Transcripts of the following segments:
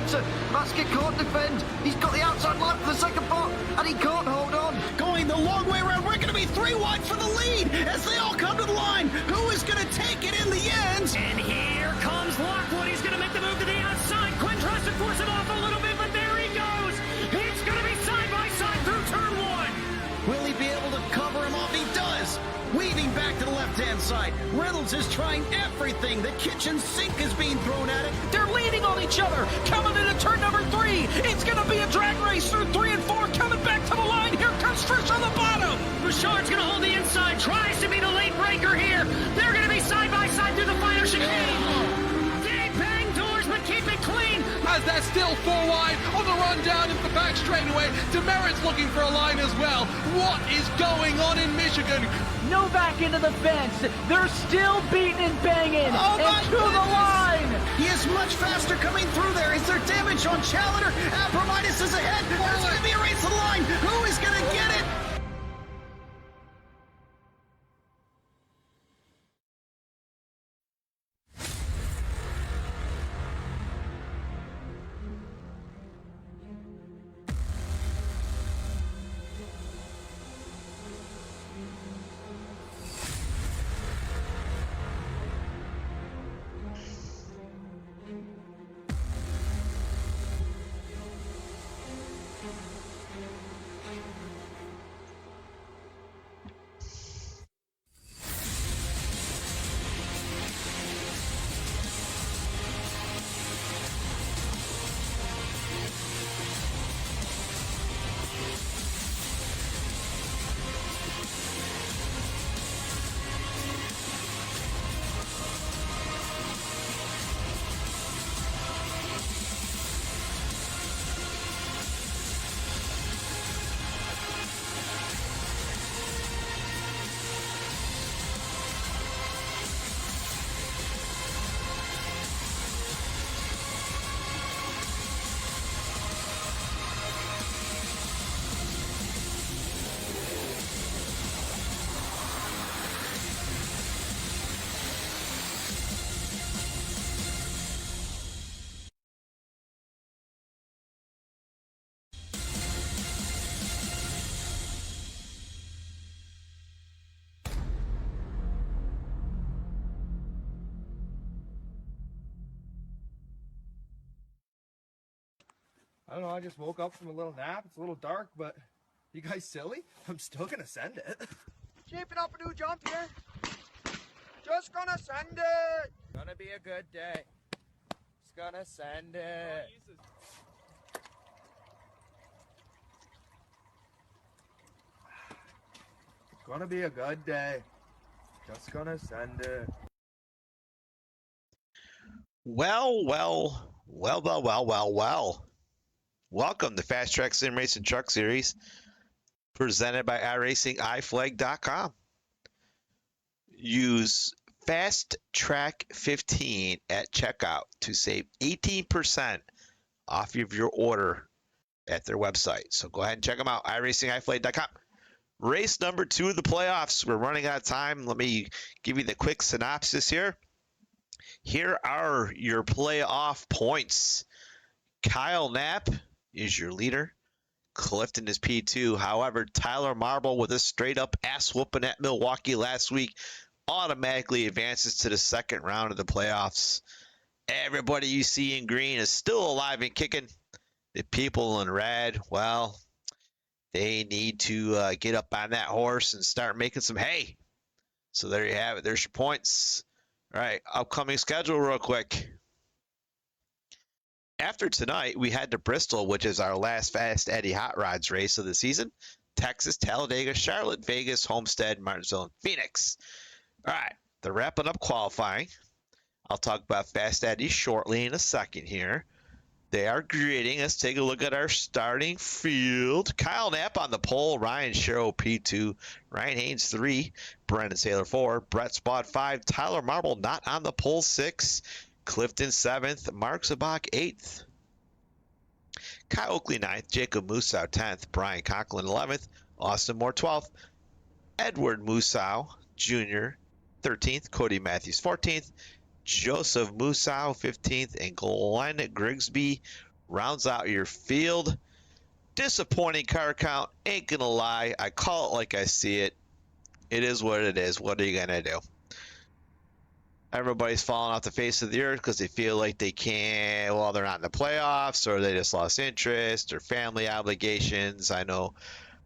later. Basket can't defend. He's got the outside line for the second part, and he can't hold on. Going the long way around. We're going to be 3 wide for the lead as they all come to the line. Who is going to take it in the end? And here comes Lockwood. He's going to make the move to the outside. Quinn tries to force it off a little bit, but there he goes. It's going to be side by side through turn 1. Will he be able to cover him off? He does. Weaving back to the left-hand side. Reynolds is trying everything. The kitchen sink is being thrown at it. They're leaning on each other. Coming into turn number 3. It's going to be a drag race through 3 and 4. Coming back to the line. Here comes Trish on the bottom. Bouchard's going to hold the inside. Tries to be the late breaker here. They're going to be side by side through the final chicane. They bang doors, but keep it clean. As they're still 4 wide on the run down into the back straightaway. Demerit's looking for a line as well. What is going on in Michigan? Novak into the fence. They're still beating and banging. Oh and to the line. He is much faster coming through there. Is there damage on Challenger? Abramitis is ahead. There's going to be a race to the line. Who is going to get it? I don't know, I just woke up from a little nap. It's a little dark, but you guys silly? I'm still gonna send it. Shaping up a new jump here. Just gonna send it. Gonna be a good day. Just gonna send it. Gonna be a good day. Just gonna send it. Well. Welcome to FastTrack Sim Racing Truck Series, presented by iRacingIFlag.com. Use FastTrack 15 at checkout to save 18% off of your order at their website. So go ahead and check them out, iRacingIFlag.com. Race number 2 of the playoffs. We're running out of time. Let me give you the quick synopsis here. Here are your playoff points. Kyle Knapp is your leader. Clifton is P2. However, Tyler Marble, with a straight-up ass-whooping at Milwaukee last week, automatically advances to the second round of the playoffs. Everybody you see in green is still alive and kicking. The people in red, well, they need to get up on that horse and start making some hay. So there you have it. There's your points. All right, upcoming schedule real quick. After tonight, we head to Bristol, which is our last Fast Eddie Hot Rods race of the season. Texas, Talladega, Charlotte, Vegas, Homestead, Martinsville, and Phoenix. All right, they're wrapping up qualifying. I'll talk about Fast Eddie shortly in a second here. They are grading. Let's take a look at our starting field. Kyle Knapp on the pole. Ryan Sherrill, P2. Ryan Haynes, 3. Brendan Taylor, 4. Brett Spot, 5. Tyler Marble not on the pole, 6. Clifton, 7th. Mark Zabak, 8th. Kyle Oakley, 9th. Jacob Musow, 10th. Brian Conklin, 11th. Austin Moore, 12th. Edward Musow, Jr., 13th. Cody Matthews, 14th. Joseph Musow, 15th, and Glenn Grigsby rounds out your field. Disappointing car count, ain't gonna lie. I call it like I see it. It is what it is. What are you gonna do? Everybody's falling off the face of the earth because they feel like they can't, well, they're not in the playoffs, or they just lost interest, or family obligations. I know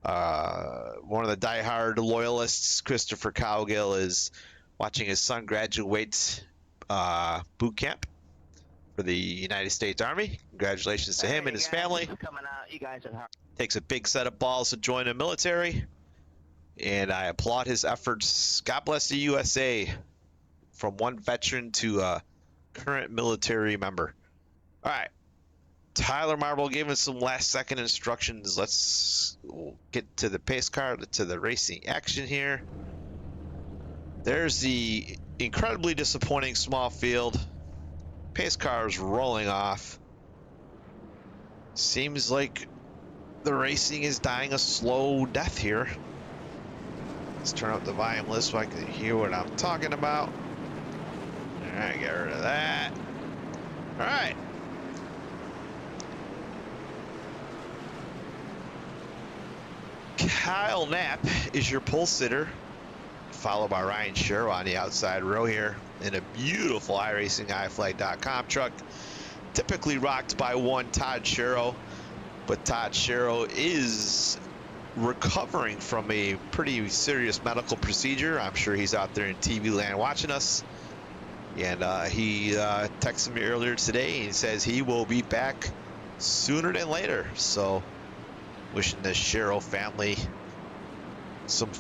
one of the diehard loyalists, Christopher Cowgill, is watching his son graduate boot camp for the United States Army. Congratulations to him and his family. Takes a big set of balls to join the military, and I applaud his efforts. God bless the USA. From one veteran to a current military member. All right. Tyler Marble gave us some last second instructions. Let's get to the pace car, to the racing action here. There's the incredibly disappointing small field. Pace car is rolling off. Seems like the racing is dying a slow death here. Let's turn up the volume list so I can hear what I'm talking about. All right, get rid of that. All right. Kyle Knapp is your pole sitter, followed by Ryan Sherrill on the outside row here in a beautiful iRacingIFlag.com truck, typically rocked by one Todd Sherrill, but Todd Sherrill is recovering from a pretty serious medical procedure. I'm sure he's out there in TV land watching us. And he texted me earlier today, and he says he will be back sooner than later. So wishing the Sherrill family some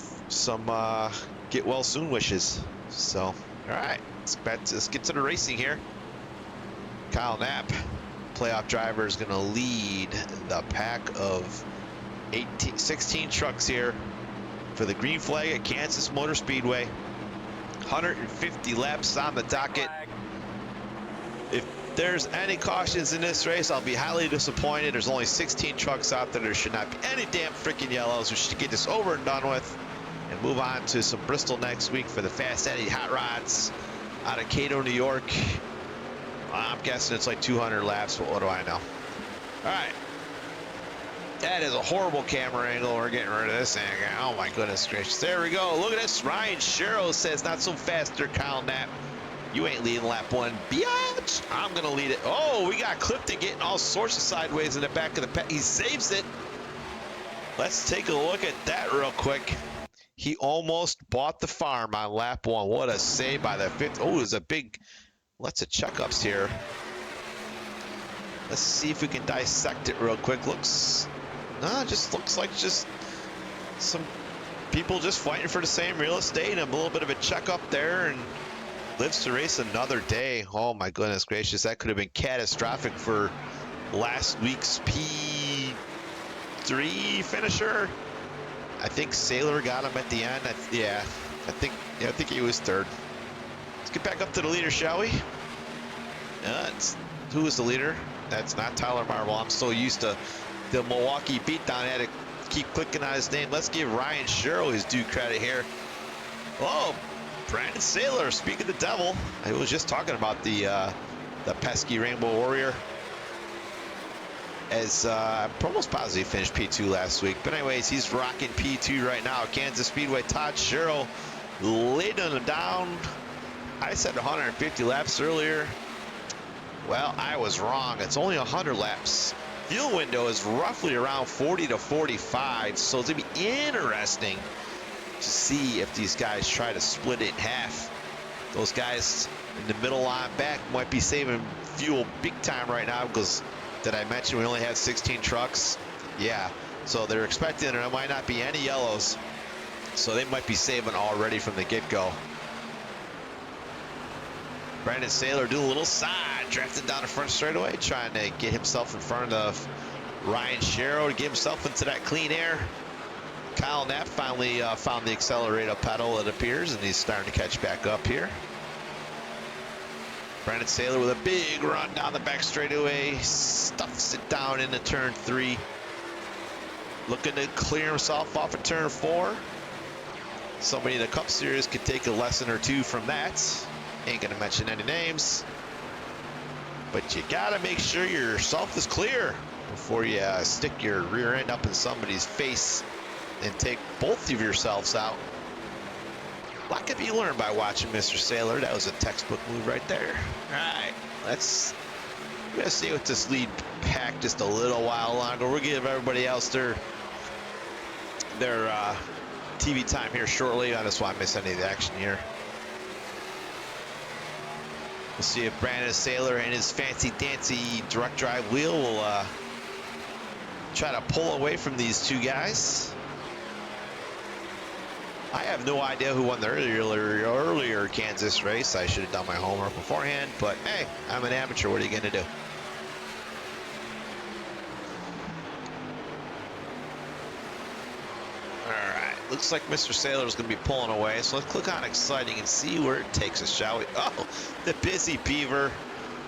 get well soon wishes. So all right, let's get to the racing here. Kyle Knapp, playoff driver, is going to lead the pack of 16 trucks here for the green flag at Kansas Motor Speedway. 150 laps on the docket. If there's any cautions in this race, I'll be highly disappointed. There's only 16 trucks out there. There should not be any damn freaking yellows. We should get this over and done with and move on to some Bristol next week for the Fast Eddie Hot Rods out of Cato, New York. I'm guessing it's like 200 laps, but what do I know? All right. That is a horrible camera angle. We're getting rid of this thing. Oh my goodness gracious. There we go. Look at this. Ryan Sherrill says, not so fast there, Kyle Knapp. You ain't leading lap one, biatch. I'm going to lead it. Oh, we got Clifton getting all sorts of sideways in the back of the pack. He saves it. Let's take a look at that real quick. He almost bought the farm on lap one. What a save by the fifth. Oh, there's a big, lots of checkups here. Let's see if we can dissect it real quick. No, it just looks like just some people just fighting for the same real estate, and a little bit of a checkup there, and lives to race another day. Oh my goodness gracious, that could have been catastrophic for last week's P3 finisher. I think Saylor got him at the end. I think he was third. Let's get back up to the leader, shall we? Who is the leader? That's not Tyler Marble. I'm so used to the Milwaukee beatdown. I had to keep clicking on his name. Let's give Ryan Sherrill his due credit here. Oh, Brandon Saylor, speak of the devil. I was just talking about the pesky Rainbow Warrior. As I'm almost positive he finished P2 last week. But anyways, he's rocking P2 right now. Kansas Speedway, Todd Sherrill leading him down. I said 150 laps earlier. Well, I was wrong. It's only 100 laps. Fuel window is roughly around 40 to 45, so it's going to be interesting to see if these guys try to split it in half. Those guys in the middle line back might be saving fuel big time right now because, did I mention we only had 16 trucks? Yeah, so they're expecting there might not be any yellows, so they might be saving already from the get-go. Brandon Saylor doing a little side, drafting down the front straightaway, trying to get himself in front of Ryan Sherrill to get himself into that clean air. Kyle Knapp finally found the accelerator pedal, it appears, and he's starting to catch back up here. Brandon Saylor with a big run down the back straightaway, stuffs it down into turn 3. Looking to clear himself off of turn 4. Somebody in the Cup Series could take a lesson or two from that. Ain't gonna mention any names. But you gotta make sure yourself is clear before you stick your rear end up in somebody's face and take both of yourselves out. A lot can be learned by watching Mr. Sailor. That was a textbook move right there. All right, let's stay with this lead pack just a little while longer. We'll give everybody else their TV time here shortly. I just want to miss any of the action here. We'll see if Brandon Sailor and his fancy dancy direct drive wheel will try to pull away from these two guys. I have no idea who won the earlier Kansas race. I should have done my homework beforehand, but hey, I'm an amateur. What are you going to do? All right, looks like Mr. Sailor is going to be pulling away, so let's click on exciting and see where it takes us, shall we? Oh, the busy beaver.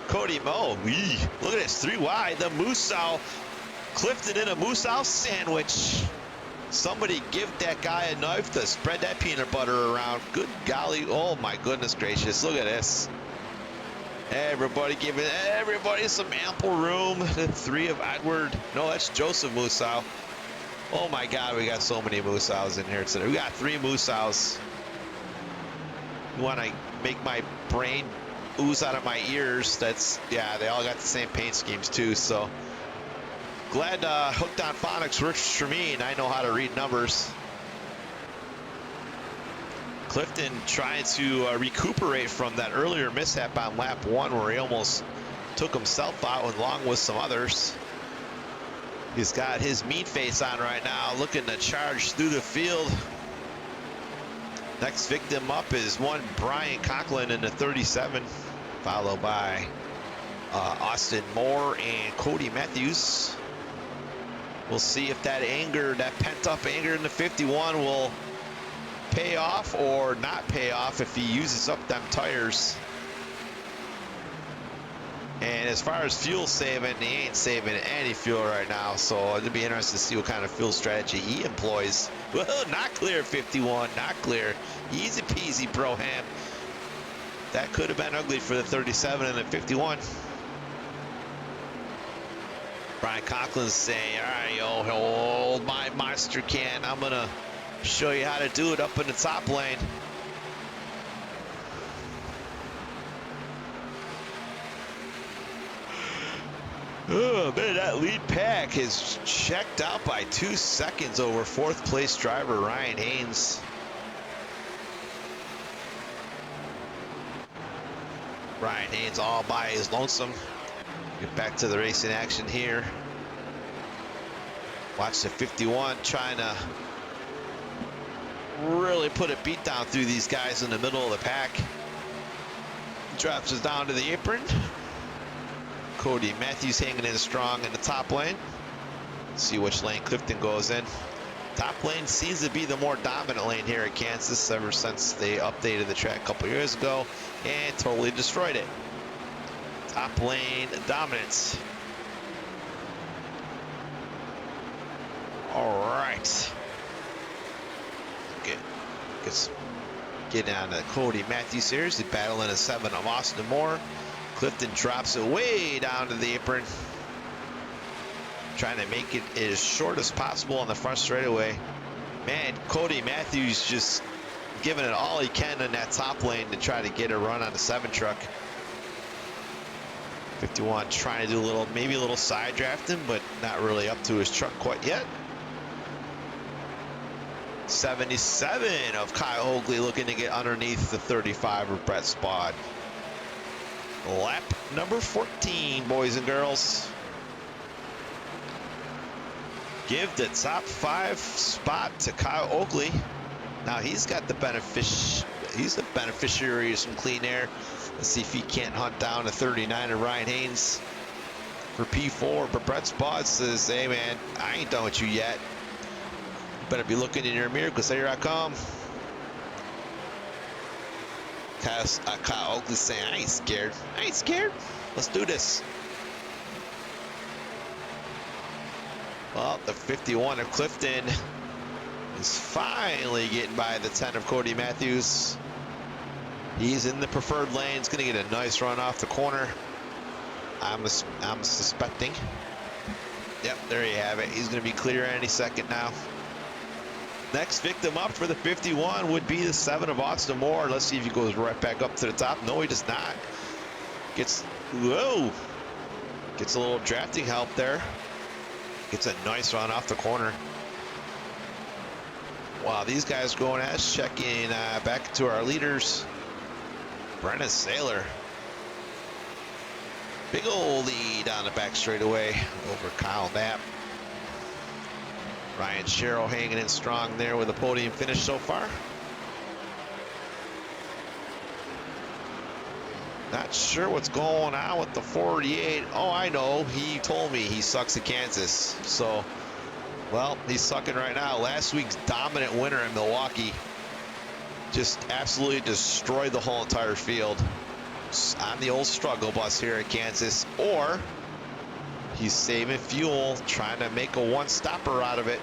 Cody Moe, look at this, 3 wide, the Mooseau. Clifton in a Mooseau sandwich. Somebody give that guy a knife to spread that peanut butter around. Good golly, oh my goodness gracious, look at this. Everybody giving everybody some ample room. The 3 of Edward, no, that's Joseph Mooseau. Oh my God, we got so many Mooseaus in here today. We got 3 Mooseaus. You want to make my brain ooze out of my ears? That's, yeah, they all got the same paint schemes too, so. Glad Hooked on Phonics works for me, and I know how to read numbers. Clifton trying to recuperate from that earlier mishap on lap 1 where he almost took himself out along with some others. He's got his mean face on right now, looking to charge through the field. Next victim up is one Brian Conklin in the 37, followed by Austin Moore and Cody Matthews. We'll see if that anger, that pent-up anger in the 51 will pay off or not pay off if he uses up them tires. And as far as fuel saving, he ain't saving any fuel right now, so it'll be interesting to see what kind of fuel strategy he employs. Well, not clear, 51, not clear. Easy peasy, Broham. That could have been ugly for the 37 and the 51. Brian Conklin's saying, all right, yo, hold my monster can. I'm going to show you how to do it up in the top lane. Oh, man, that lead pack is checked out by 2 seconds over 4th place driver Ryan Haynes. Ryan Haynes all by his lonesome. Get back to the racing action here. Watch the 51 trying to really put a beat down through these guys in the middle of the pack. Drops us down to the apron. Cody Matthews hanging in strong in the top lane. See which lane Clifton goes in. Top lane seems to be the more dominant lane here at Kansas ever since they updated the track a couple years ago and totally destroyed it. Top lane dominance. All right. Get down to Cody Matthews here. He's battling a 7 of Austin Moore. Clifton drops it way down to the apron. Trying to make it as short as possible on the front straightaway. Man, Cody Matthews just giving it all he can in that top lane to try to get a run on the 7 truck. 51 trying to do maybe a little side drafting, but not really up to his truck quite yet. 77 of Kyle Oakley looking to get underneath the 35 of Brett Spod. Lap number 14, boys and girls. Give the top 5 spot to Kyle Oakley. Now he's got the he's the beneficiary of some clean air. Let's see if he can't hunt down a 39 of Ryan Haynes for P4. But Brett Spod says, hey man, I ain't done with you yet. You better be looking in your mirror because here I come. Kyle Oakley saying, I ain't scared. I ain't scared. Let's do this. Well, the 51 of Clifton is finally getting by the 10 of Cody Matthews. He's in the preferred lane. He's going to get a nice run off the corner. I'm suspecting. Yep, there you have it. He's going to be clear any second now. Next victim up for the 51 would be the 7 of Austin Moore. Let's see if he goes right back up to the top. No, he does not. Gets a little drafting help there. Gets a nice run off the corner. Wow, these guys going at us. Checking back to our leaders. Brennan Saylor. Big old lead on the back straightaway over Kyle Knapp. Ryan Sherrill hanging in strong there with a podium finish so far. Not sure what's going on with the 48. Oh, I know. He told me he sucks at Kansas. So, well, he's sucking right now. Last week's dominant winner in Milwaukee just absolutely destroyed the whole entire field. On the old struggle bus here at Kansas, or he's saving fuel, trying to make a one-stopper out of it.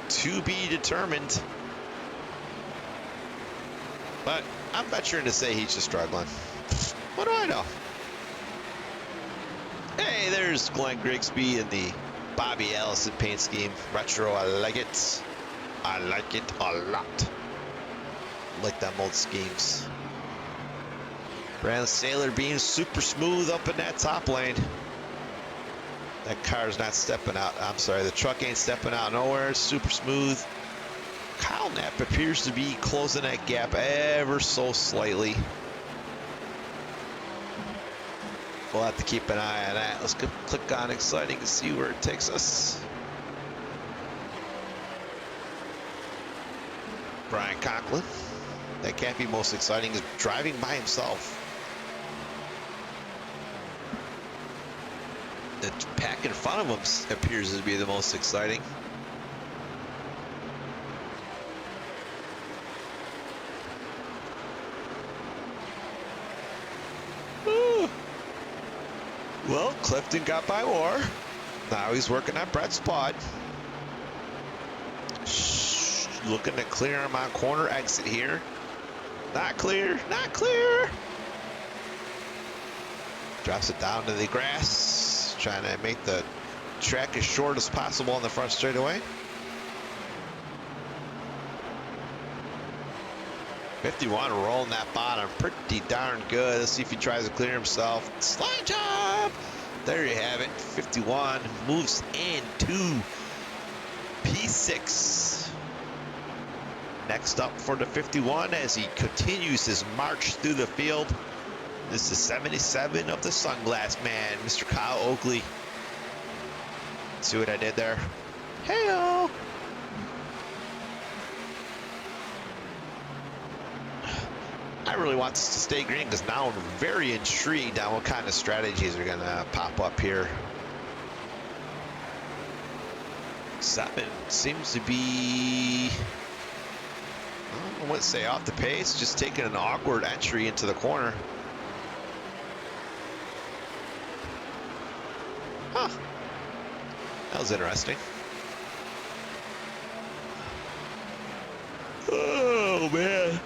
To be determined. But I'm venturing to say he's just struggling. What do I know? Hey, there's Glenn Grigsby in the Bobby Allison paint scheme. Retro, I like it. I like it a lot. Like them old schemes. Brandon Saylor being super smooth up in that top lane. That car's not stepping out. I'm sorry, the truck ain't stepping out nowhere. It's super smooth. Kyle Knapp appears to be closing that gap ever so slightly. We'll have to keep an eye on that. Let's go click on exciting and see where it takes us. Brian Conklin. That can't be most exciting. Is driving by himself. The pack in front of him appears to be the most exciting. Ooh. Well, Clifton got by Moore. Now he's working on Brett's spot. Looking to clear him on corner exit here. Not clear, not clear. Drops it down to the grass, trying to make the track as short as possible on the front straightaway. 51 rolling that bottom pretty darn good. Let's see if he tries to clear himself. Slide job. There you have it. 51 moves into P6. Next up for the 51 as he continues his march through the field. This is 77 of the Sunglass Man, Mr. Kyle Oakley. See what I did there? Hey-o! I really want this to stay green because now I'm very intrigued on what kind of strategies are going to pop up here. 7 seems to be, I wouldn't say off the pace, just taking an awkward entry into the corner. Huh. That was interesting. Oh, man.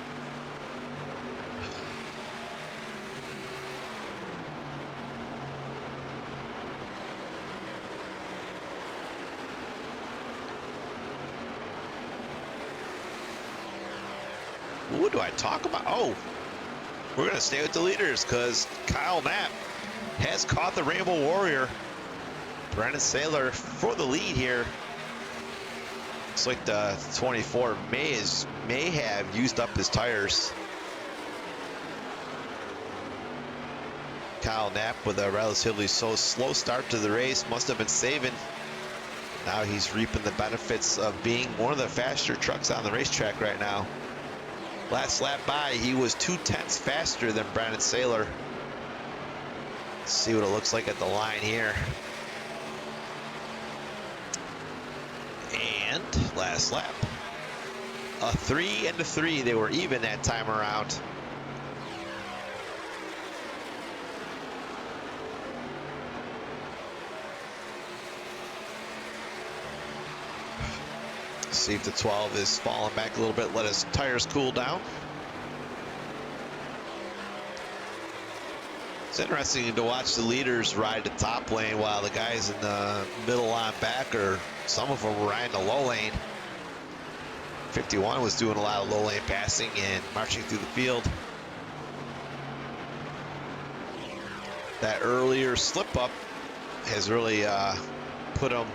What do I talk about? Oh, we're going to stay with the leaders because Kyle Knapp has caught the Rainbow Warrior. Brennan Saylor for the lead here. Looks like the 24 may have used up his tires. Kyle Knapp with a relatively slow start to the race must have been saving. Now he's reaping the benefits of being one of the faster trucks on the racetrack right now. Last lap by, he was 2/10 faster than Brandon Saylor. Let's see what it looks like at the line here. And last lap. A 3 and a 3. They were even that time around. See if the 12 is falling back a little bit. Let his tires cool down. It's interesting to watch the leaders ride the top lane while the guys in the middle line back, or some of them were riding the low lane. 51 was doing a lot of low lane passing and marching through the field. That earlier slip up has really put him,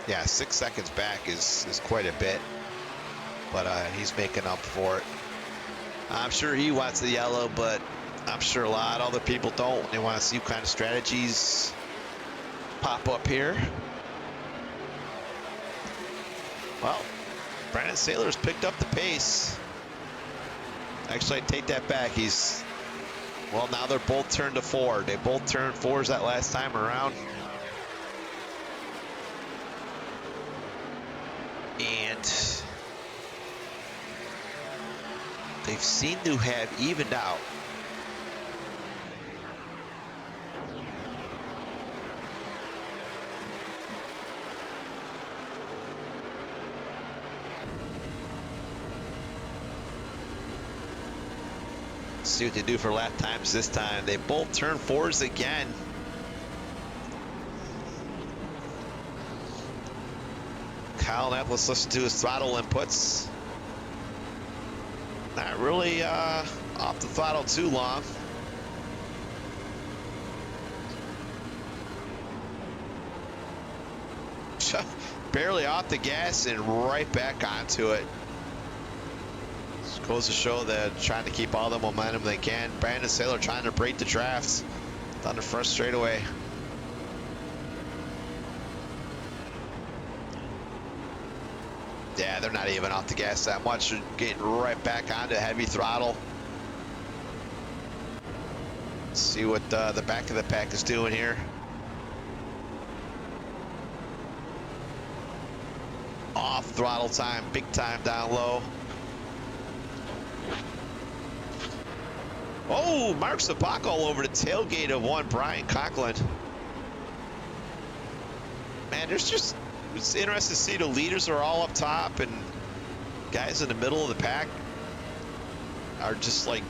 6 seconds back is quite a bit, but he's making up for it. I'm sure he wants the yellow, but I'm sure a lot of other people don't. They want to see what kind of strategies pop up here. Well, Brandon Saylor's picked up the pace. Actually, I take that back. Well, now they're both turned to 4. They both turned 4s that last time around. And they've seemed to have evened out. See what they do for lap times this time. They both turn 4s again. Kyle Knapp, let's listen to his throttle inputs. Not really off the throttle too long. Barely off the gas and right back onto it. Goes to show that trying to keep all the momentum they can. Brandon Saylor trying to break the drafts down the front straightaway. Yeah, they're not even off the gas that much. They're getting right back onto heavy throttle. Let's see what the back of the pack is doing here. Off throttle time, big time down low. Oh, Mark Sabak all over the tailgate of one Brian Conklin. Man, it's interesting to see the leaders are all up top and guys in the middle of the pack are just like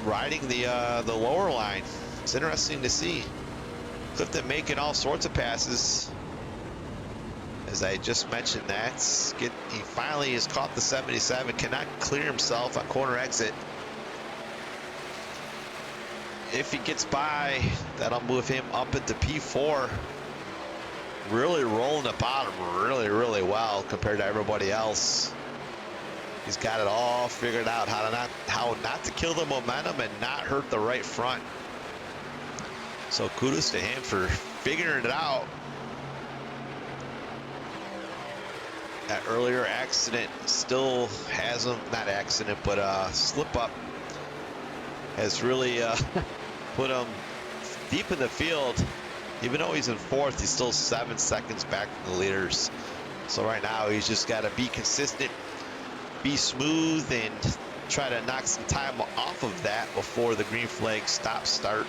riding the lower line. It's interesting to see. Clifton making all sorts of passes. As I just mentioned, he finally has caught the 77, cannot clear himself on corner exit. If he gets by, that'll move him up into P4. Really rolling the bottom really, really well compared to everybody else. He's got it all figured out how not to kill the momentum and not hurt the right front. So kudos to him for figuring it out. That earlier accident still has him, not accident, but slip up has really put him deep in the field. Even though he's in 4th, he's still 7 seconds back from the leaders. So right now he's just got to be consistent, be smooth, and try to knock some time off of that before the green flag start.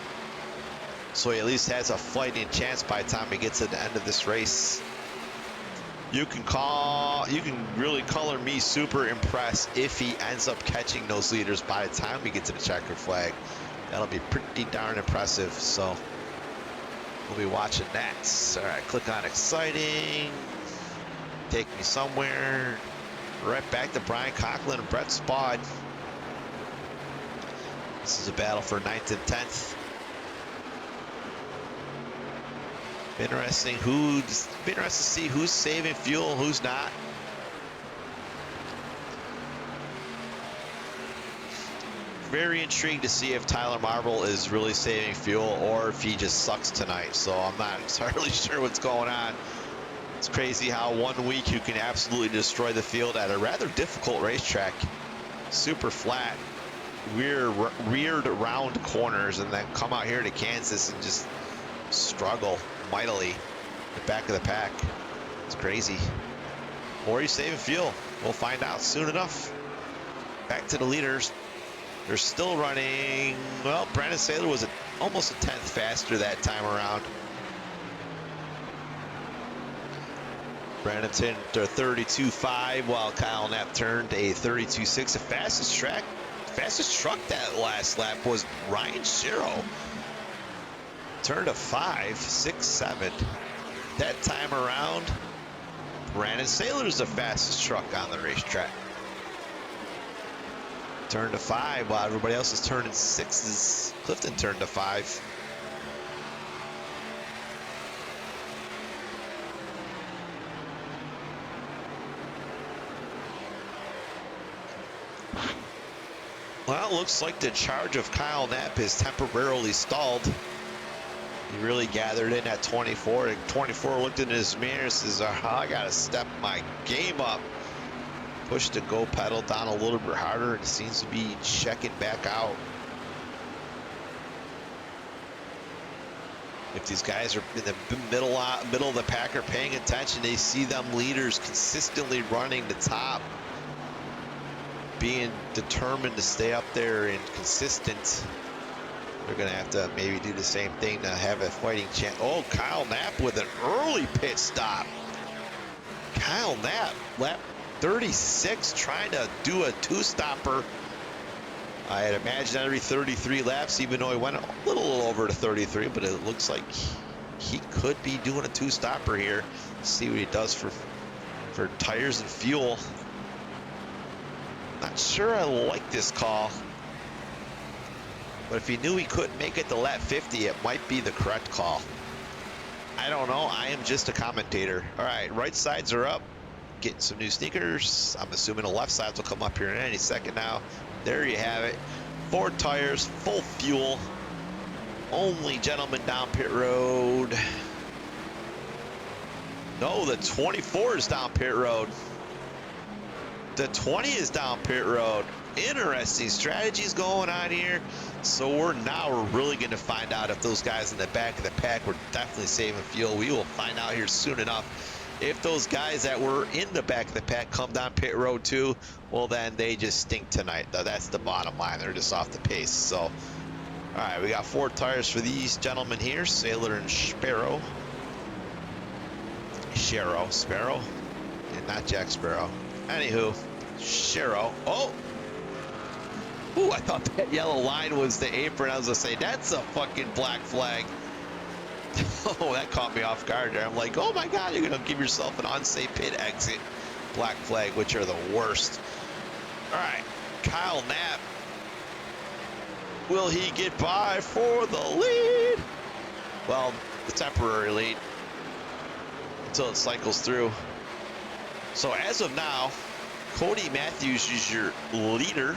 So he at least has a fighting chance by the time he gets to the end of this race. You can really color me super impressed if he ends up catching those leaders by the time we get to the checker flag. That'll be pretty darn impressive. So we'll be watching that. All right, click on exciting. Take me somewhere. Right back to Brian Conklin and Brett Spod. This is a battle for 9th and 10th. Interesting to see who's saving fuel, who's not. Very intrigued to see if Tyler Marble is really saving fuel or if he just sucks tonight. So I'm not entirely sure what's going on. It's crazy how 1 week you can absolutely destroy the field at a rather difficult racetrack. Super flat, weird round corners, and then come out here to Kansas and just struggle mightily the back of the pack. It's crazy. Or he's saving fuel. We'll find out soon enough. Back to the leaders. They're still running. Well, Brandon Saylor was almost a 10th faster that time around. Brandon turned to 32.5 while Kyle Knapp turned a 32.6. The fastest truck that last lap was Ryan Shiro. Turn to 5, 6, 7. That time around, Brandon Saylor's the fastest truck on the racetrack. Turn to 5 while everybody else is turning 6s. Clifton turned to 5. Well, it looks like the charge of Kyle Knapp is temporarily stalled. He really gathered in at 24. And 24 looked in his mirror and says, I got to step my game up. Push the go pedal down a little bit harder. It seems to be checking back out. If these guys are in the middle of the pack are paying attention, they see them leaders consistently running the top, being determined to stay up there and consistent. They're going to have to maybe do the same thing to have a fighting chance. Oh, Kyle Knapp with an early pit stop. Kyle Knapp, lap 36, trying to do a two-stopper. I had imagined every 33 laps, even though he went a little over to 33, but it looks like he could be doing a two-stopper here. See what he does for tires and fuel. Not sure I like this call. But if he knew he couldn't make it to lap 50, it might be the correct call. I don't know. I am just a commentator. All right, right sides are up. Getting some new sneakers. I'm assuming the left sides will come up here in any second now. There you have it. 4 tires, full fuel. Only gentleman down pit road. No, the 24 is down pit road. The 20 is down pit road. Interesting strategies going on here. So we're really going to find out if those guys in the back of the pack were definitely saving fuel. We will find out here soon enough. If those guys that were in the back of the pack come down pit road too, well, then they just stink tonight. That's the bottom line. They're just off the pace. So, all right, we got 4 tires for these gentlemen here, Saylor and Sparrow, and not Jack Sparrow. Anywho, Sparrow. Oh, ooh, I thought that yellow line was the apron. I was gonna say that's a fucking black flag. Oh, that caught me off guard there. I'm like, oh my God, you're gonna give yourself an unsafe pit exit. Black flag, which are the worst. All right, Kyle Knapp. Will he get by for the lead? Well, the temporary lead until it cycles through. So as of now, Cody Matthews is your leader,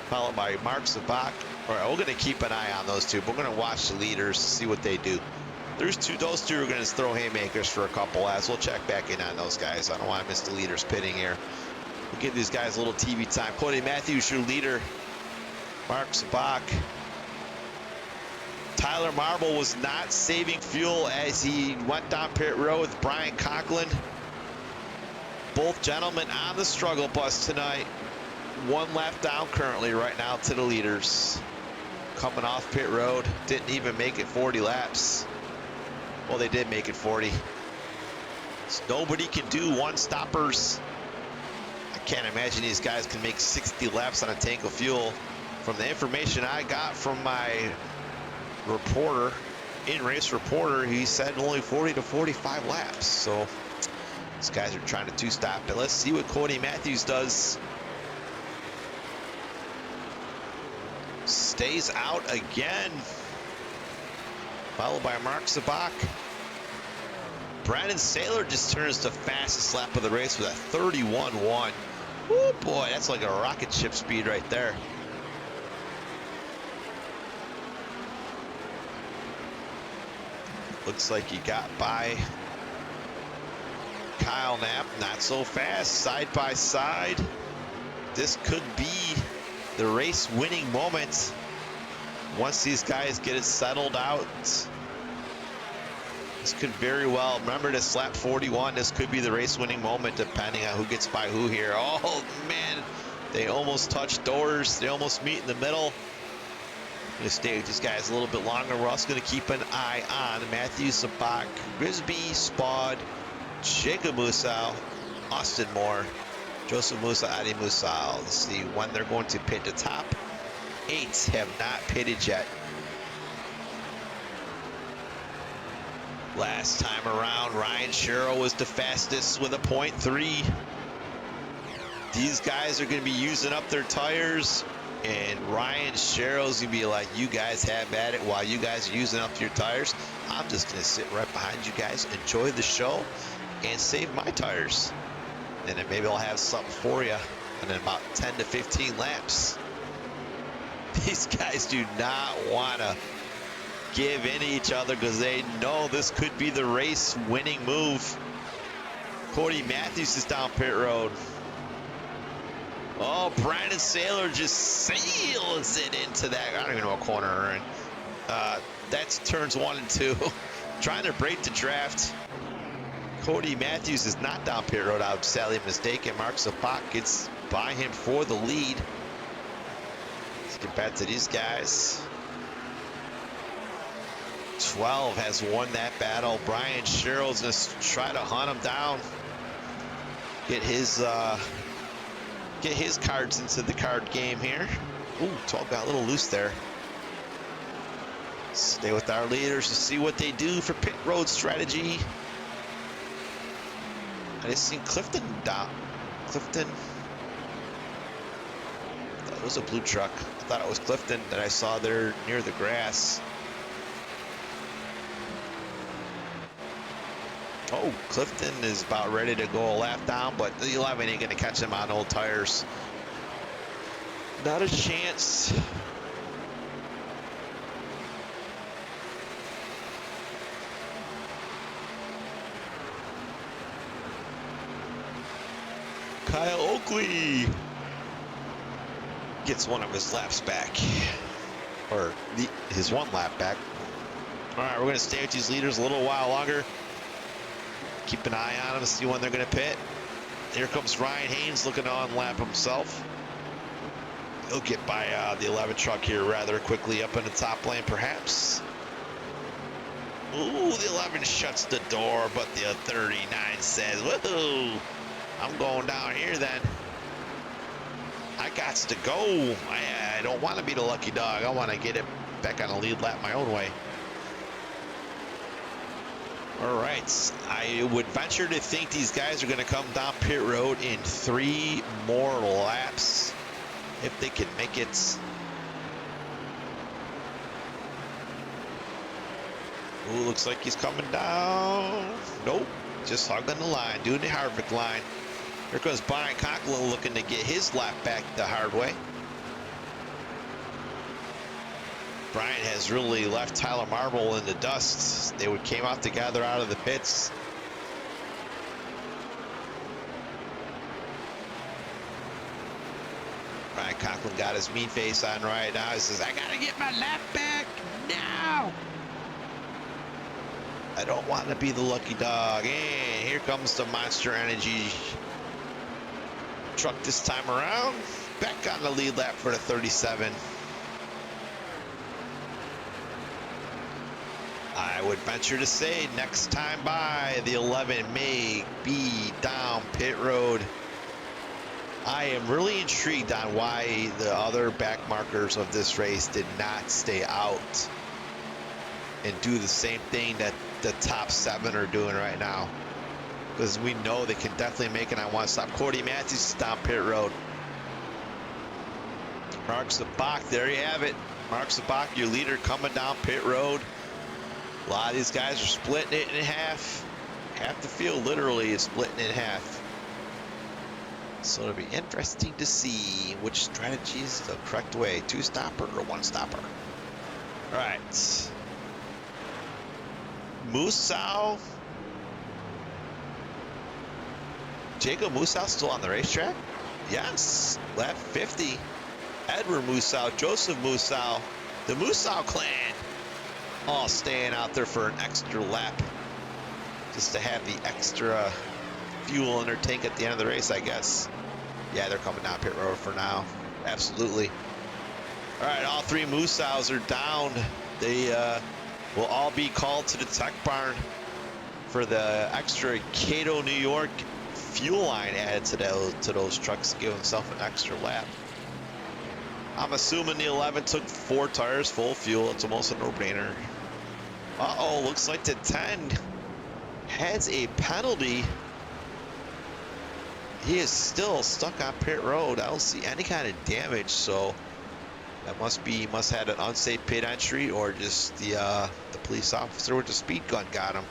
followed by Mark Zabak. All right, we're going to keep an eye on those two. We're going to watch the leaders, see what they do. Those two are going to throw haymakers for a couple laps. We'll check back in on those guys. I don't want to miss the leaders pitting here. We'll give these guys a little TV time. Cody Matthews, your leader. Mark Zabak. Tyler Marble was not saving fuel as he went down pit road with Brian Conklin. Both gentlemen on the struggle bus tonight. 1 lap down currently right now to the leaders. Coming off pit road, didn't even make it 40 laps. Well, they did make it 40. So nobody can do one-stoppers. I can't imagine these guys can make 60 laps on a tank of fuel. From the information I got from my reporter, in-race reporter, he said only 40 to 45 laps. So these guys are trying to two-stop it. Let's see what Cody Matthews does. Stays out again, followed by Mark Zabak. Brandon Saylor just turns the fastest lap of the race with a 31.1. Oh boy, that's like a rocket ship speed right there. Looks like he got by Kyle Knapp, not so fast, side by side. This could be the race winning moment once these guys get it settled out. This could very well, remember this lap 41, this could be the race winning moment depending on who gets by who here. Oh man, they almost touch doors, they almost meet in the middle. I'm gonna stay with these guys a little bit longer. We're also gonna keep an eye on Matthew Zabak, Grisby, Spaude, Jacob Musau, Austin Moore, Joseph Musa, Adi Musal. Let's see when they're going to pit. The top 8 have not pitted yet. Last time around, Ryan Sherrill was the fastest with a .3. These guys are going to be using up their tires, and Ryan Sherrill's going to be like, you guys have at it while you guys are using up your tires. I'm just going to sit right behind you guys, enjoy the show, and save my tires. And then maybe I'll have something for you in about 10 to 15 laps. These guys do not want to give in to each other because they know this could be the race winning move. Cody Matthews is down pit road. Oh, Brandon Saylor just sails it into that. I don't even know what corner we're in. That's turns 1 and 2. Trying to break the draft. Cody Matthews is not down pit road. I'm sadly mistaken. Mark Zabak gets by him for the lead. Let's get back to these guys. 12 has won that battle. Brian Sherrill's going to try to hunt him down. Get his cards into the card game here. Ooh, 12 got a little loose there. Stay with our leaders to see what they do for pit road strategy. I just seen Clifton down. Clifton. That was a blue truck. I thought it was Clifton that I saw there near the grass. Oh, Clifton is about ready to go a lap down, but the 11 ain't gonna catch him on old tires. Not a chance. Kyle Oakley gets one of his laps back, or his 1 lap back. All right, we're gonna stay with these leaders a little while longer. Keep an eye on them, see when they're going to pit. Here comes Ryan Haynes looking to unlap himself. He'll get by the 11 truck here rather quickly up in the top lane, perhaps. Ooh, the 11 shuts the door, but the 39 says, woohoo, I'm going down here then. I got to go. I don't want to be the lucky dog. I want to get it back on a lead lap my own way. All right, I would venture to think these guys are going to come down pit road in 3 more laps if they can make it. Ooh, looks like he's coming down. Nope, just hugging the line, doing the Harvick line. Here comes Brian Conklin looking to get his lap back the hard way. Brian has really left Tyler Marble in the dust. They came out together out of the pits. Brian Conklin got his mean face on right now. He says, I gotta get my lap back now. I don't want to be the lucky dog. And here comes the Monster Energy truck this time around. Back on the lead lap for the 37. I would venture to say next time by, the 11 may be down pit road. I am really intrigued on why the other back markers of this race did not stay out and do the same thing that the top 7 are doing right now. Because we know they can definitely make it on one stop. Cody Matthews is down pit road. Mark Zabak, there you have it. Mark Zabak, your leader, coming down pit road. A lot of these guys are splitting it in half. Half the field literally is splitting it in half. So it'll be interesting to see which strategy is the correct way. 2-stopper or 1-stopper. All right. Musau. Jacob Musau still on the racetrack? Yes. Lap 50. Edward Musau, Joseph Musau, the Musau clan. All staying out there for an extra lap, just to have the extra fuel in their tank at the end of the race, I guess. Yeah, they're coming down pit road for now. Absolutely. All right, all 3 Musaus are down. They will all be called to the tech barn for the extra Cato, New York fuel line added to those trucks to give himself an extra lap. I'm assuming the 11 took 4 tires full of fuel. It's almost a no-brainer. Uh-oh, looks like the 10 has a penalty. He is still stuck on pit road. I don't see any kind of damage, so that must be, he must have had an unsafe pit entry, or just the police officer with the speed gun got him.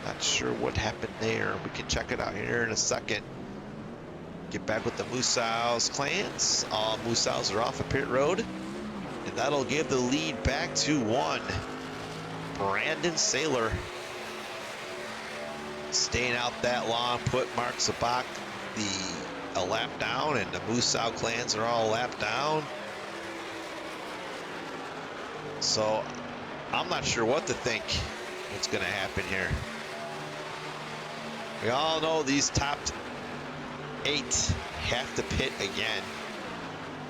Not sure what happened there. We can check it out here in a second. Get back with the Moosau's clans. All Moosau's are off of pit road, and that'll give the lead back to one. Brandon Saylor staying out that long, put Mark Zabak a lap down, and the Moosau clans are all a lap down. So I'm not sure what to think what's going to happen here. We all know these top 8 have to pit again,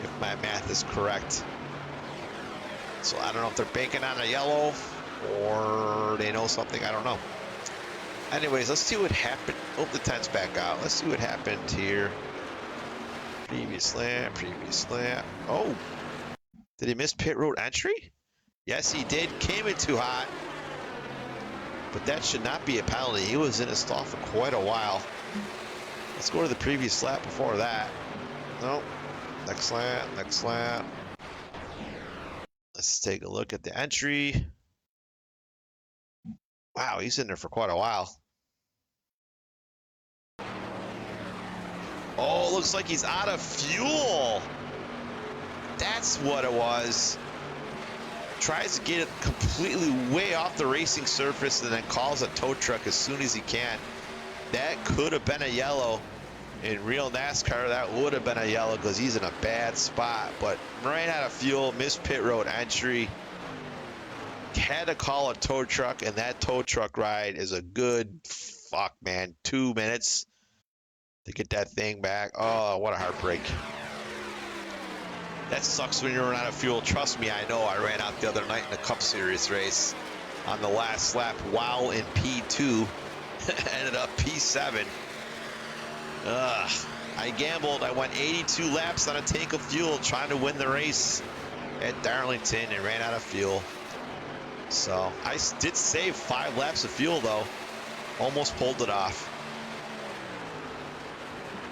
if my math is correct. So I don't know if they're banking on a yellow or they know something, I don't know. Anyways, let's see what happened. Oh, the 10's back out. Let's see what happened here. Previous lap, previous lap. Oh, did he miss pit road entry? Yes, he did. Came in too hot. But that should not be a penalty. He was in a stall for quite a while. Let's go to the previous lap before that. Nope. Next lap, next lap. Let's take a look at the entry. Wow, he's in there for quite a while. Oh, looks like he's out of fuel. That's what it was. Tries to get it completely way off the racing surface and then calls a tow truck as soon as he can. That could have been a yellow. In real NASCAR, that would have been a yellow because he's in a bad spot. But ran out of fuel, missed pit road entry. Had to call a tow truck, and that tow truck ride is a good, 2 minutes to get that thing back. Oh, what a heartbreak. That sucks when you're out of fuel. Trust me, I know. I ran out the other night in the Cup Series race on the last lap while in P2. Ended up P7. I gambled. I went 82 laps on a tank of fuel trying to win the race at Darlington and ran out of fuel. So I did save 5 laps of fuel though. Almost pulled it off.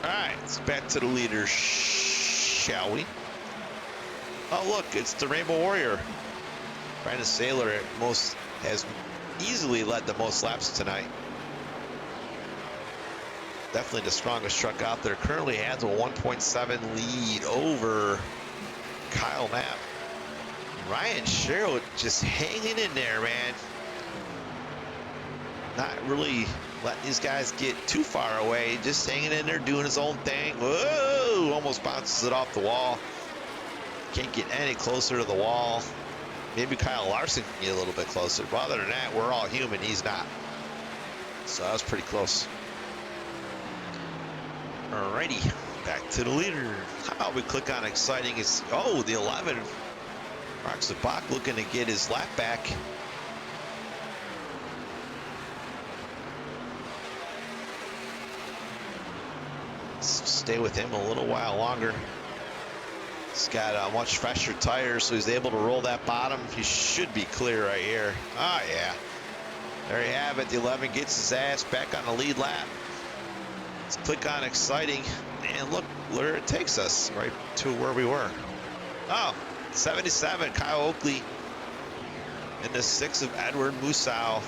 All right, let's back to the leaders, shall we? Oh look, it's the Rainbow Warrior. Brandon Saylor has easily led the most laps tonight. Definitely the strongest truck out there. Currently has a 1.7 lead over Kyle Knapp. Ryan Sherrill just hanging in there, man. Not really letting these guys get too far away. Just hanging in there, doing his own thing. Whoa! Almost bounces it off the wall. Can't get any closer to the wall. Maybe Kyle Larson can get a little bit closer. But other than that, we're all human. He's not. So that was pretty close. Alrighty, back to the leader. How about we click on exciting? Oh, the 11. Mark Zabak looking to get his lap back. Let's stay with him a little while longer. He's got much fresher tires, so he's able to roll that bottom. He should be clear right here. Oh, yeah. There you have it. The 11 gets his ass back on the lead lap. Let's click on exciting, and look where it takes us, right to where we were. Oh, 77, Kyle Oakley in the 6 of Edward Moosau.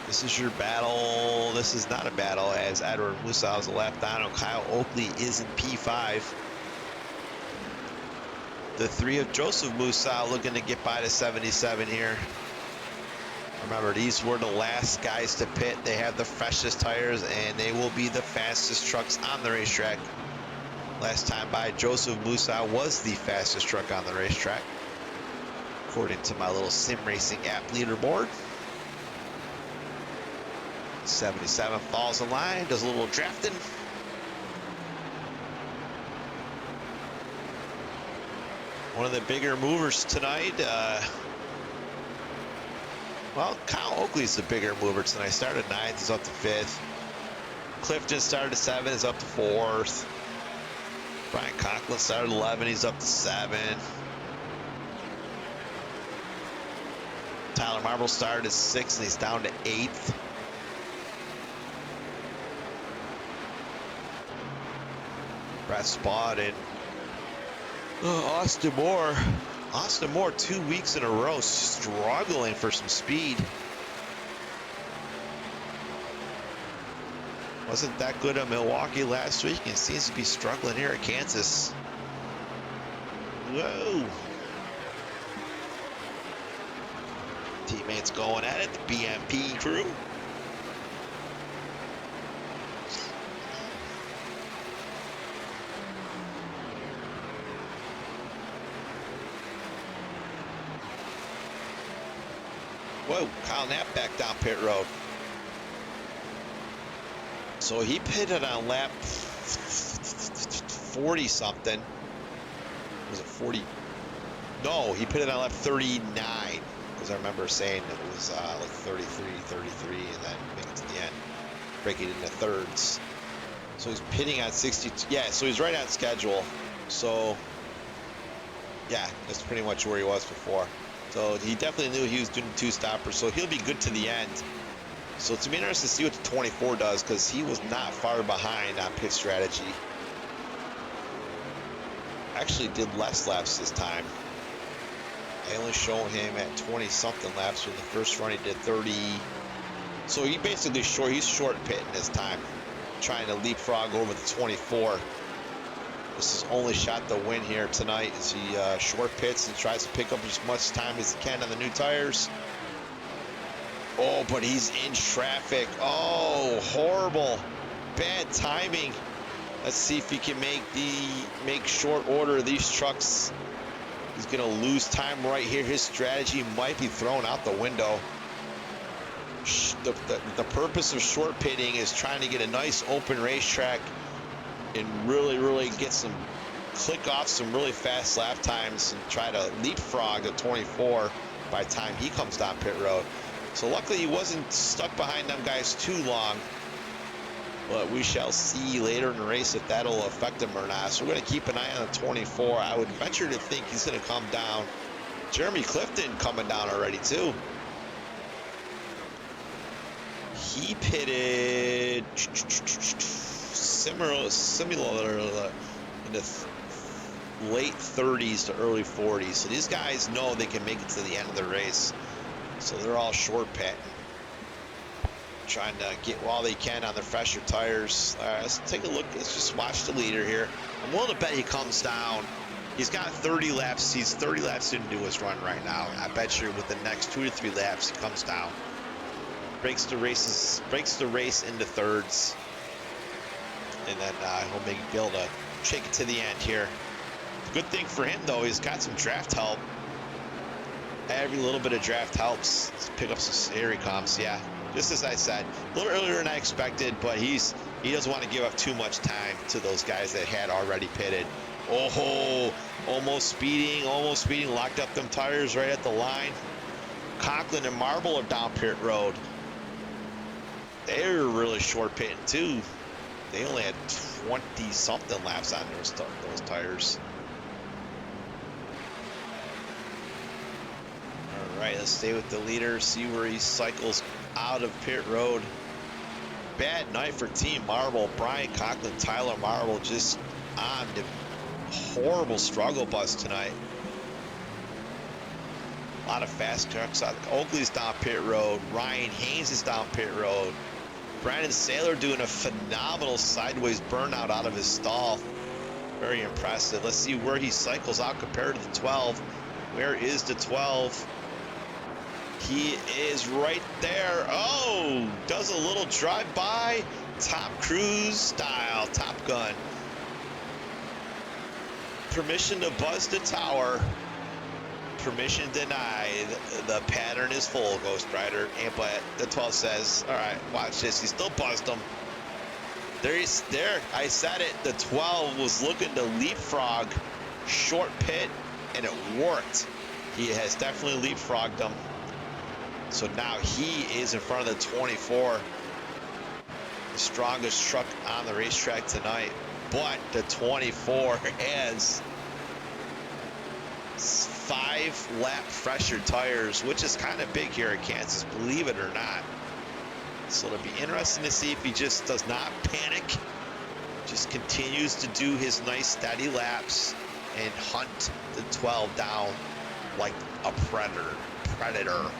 This is your battle. This is not a battle, as Edward Moosau is a lap down, and Kyle Oakley is in P5. The 3 of Joseph Moosau looking to get by to 77 here. Remember, these were the last guys to pit. They have the freshest tires, and they will be the fastest trucks on the racetrack. Last time by, Joseph Moosau was the fastest truck on the racetrack, according to my little sim racing app leaderboard. 77 falls in line, does a little drafting. One of the bigger movers tonight. Well, Kyle Oakley's the bigger mover tonight. Started 9th, he's up to 5th. Clifton started 7th, is up to 4th. Brian Conklin started 11, he's up to 7. Tyler Marble started at 6th, and he's down to 8th. Brett Spot and Austin Moore. Austin Moore 2 weeks in a row struggling for some speed. Wasn't that good at Milwaukee last week, and seems to be struggling here at Kansas. Whoa. Teammates going at it, the BMP crew. Whoa, Kyle Knapp back down pit road. So he pitted on lap 40 something. Was it 40? No, he pitted on lap 39. Because I remember saying it was like 33, and then make it to the end, break it into thirds. So he's pitting on 62. Yeah, so he's right on schedule. So yeah, that's pretty much where he was before. So he definitely knew he was doing 2 stoppers, so he'll be good to the end. So it's going to be interesting to see what the 24 does, because he was not far behind on pit strategy. Actually did less laps this time. I only show him at 20-something laps. When the first run he did 30. So he basically he's short pitting this time, trying to leapfrog over the 24. This is only shot to win here tonight as he short pits and tries to pick up as much time as he can on the new tires. Oh, but he's in traffic. Oh, horrible. Bad timing. Let's see if he can make short order of these trucks. He's going to lose time right here. His strategy might be thrown out the window. The purpose of short pitting is trying to get a nice open racetrack and really click off some really fast lap times and try to leapfrog a 24 by the time he comes down pit road. So luckily he wasn't stuck behind them guys too long, but we shall see later in the race if that'll affect him or not. So we're going to keep an eye on the 24. I would venture to think he's going to come down. Jeremy Clifton coming down already too. He pitted similar in the late 30s to early 40s. So these guys know they can make it to the end of the race. So they're all short pit, trying to get while they can on their fresher tires. All right, let's take a look. Let's just watch the leader here. I'm willing to bet he comes down. He's got 30 laps. He's 30 laps into his run right now. I bet you with the next 2 to 3 laps, he comes down. Breaks the race into thirds, and then he'll be able to shake it to the end here. The good thing for him though, he's got some draft help. Every little bit of draft helps. Let's pick up some here he comes. Yeah, just as I said, a little earlier than I expected, but he doesn't want to give up too much time to those guys that had already pitted. Oh, almost speeding, locked up them tires right at the line. Conklin and Marble are down pit road. They're really short pitting too. They only had 20-something laps on those tires. All right, let's stay with the leader, see where he cycles out of pit road. Bad night for Team Marble. Brian Conklin, Tyler Marble just on the horrible struggle bus tonight. A lot of fast trucks out. Oakley's down pit road. Ryan Haynes is down pit road. Brandon Saylor doing a phenomenal sideways burnout out of his stall. Very impressive. Let's see where he cycles out compared to the 12. Where is the 12? He is right there. Oh, does a little drive-by. Top Cruise style. Top Gun. Permission to buzz the tower. Permission denied. The pattern is full, Ghost Rider. But the 12 says, all right, watch this. He still buzzed him. There. I said it. The 12 was looking to leapfrog short pit, and it worked. He has definitely leapfrogged him. So now he is in front of the 24. The strongest truck on the racetrack tonight. But the 24 has 5 lap fresher tires, which is kind of big here at Kansas, believe it or not. So it'll be interesting to see if he just does not panic, just continues to do his nice steady laps and hunt the 12 down like a predator.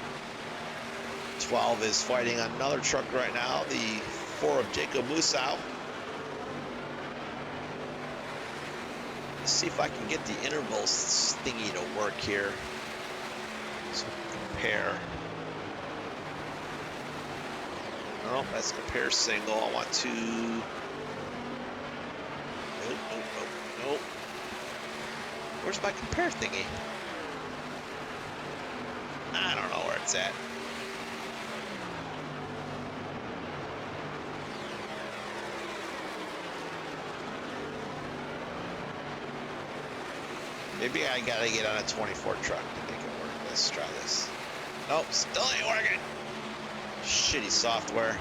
12 is fighting another truck right now, the 4 of Jacob Musow. Let's see if I can get the intervals thingy to work here. So compare. No, that's compare single. I want to. Nope. Where's my compare thingy? I don't know where it's at. Maybe I gotta get on a 24 truck to make it work. Let's try this. Nope, still ain't working. Shitty software.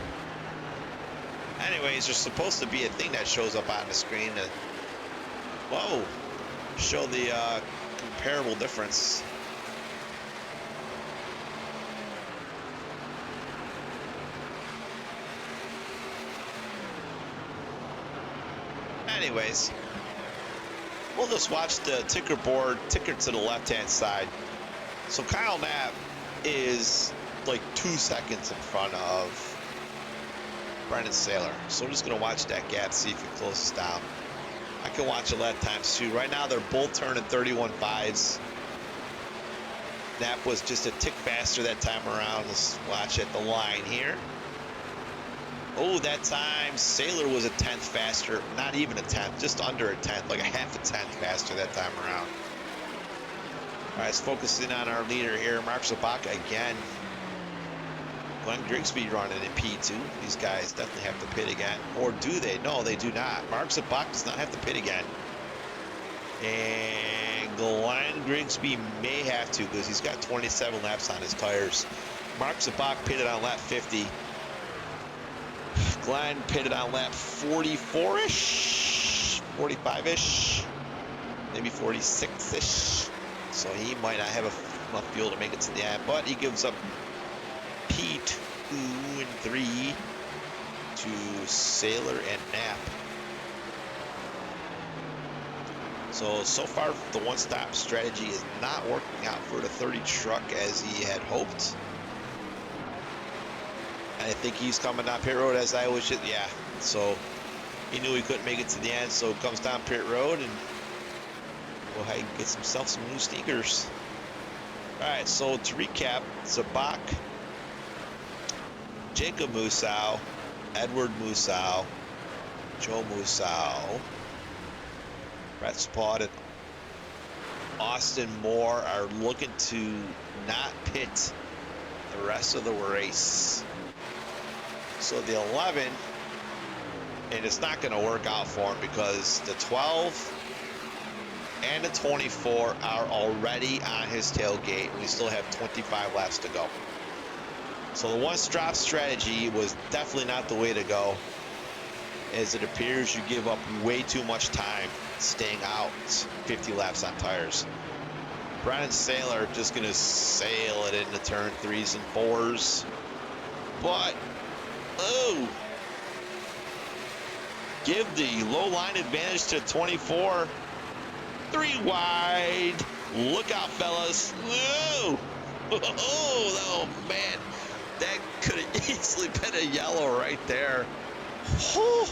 Anyways, there's supposed to be a thing that shows up on the screen to, whoa, show the comparable difference. Anyways, we'll just watch the ticker board, ticker to the left-hand side. So Kyle Knapp is like 2 seconds in front of Brendan Saylor. So we're just going to watch that gap, see if it closes down. I can watch the lap times too. Right now, they're both turning 31.5s. Knapp was just a tick faster that time around. Let's watch at the line here. Oh, that time Saylor was a 10th faster. Not even a 10th, just under a 10th, like a half a 10th faster that time around. All right, let's focus in on our leader here, Mark Zabaka again. Glenn Grigsby running in P2. These guys definitely have to pit again. Or do they? No, they do not. Mark Zabaka does not have to pit again. And Glenn Grigsby may have to because he's got 27 laps on his tires. Mark Zabaka pitted on lap 50. Glenn pitted on lap 44-ish, 45-ish, maybe 46-ish. So he might not have enough fuel to make it to the end, but he gives up P2 and 3 to Saylor and Knapp. So far, the one-stop strategy is not working out for the 30 truck as he had hoped. I think he's coming down pit road as I was just, yeah. So he knew he couldn't make it to the end, so comes down pit road and go ahead and gets himself some new sneakers. All right, so to recap, Zabak, Jacob Musow, Edward Musow, Joe Musow, Brett Spaulding, and Austin Moore are looking to not pit the rest of the race. So the 11, and it's not going to work out for him because the 12 and the 24 are already on his tailgate. We still have 25 laps to go. So the one-stop strategy was definitely not the way to go, as it appears you give up way too much time staying out 50 laps on tires. Brendan Saylor just going to sail it into turn 3s and 4s. But oh, give the low line advantage to 24. 3 wide. Look out, fellas. Whoa. Oh, man. That could have easily been a yellow right there. Oh,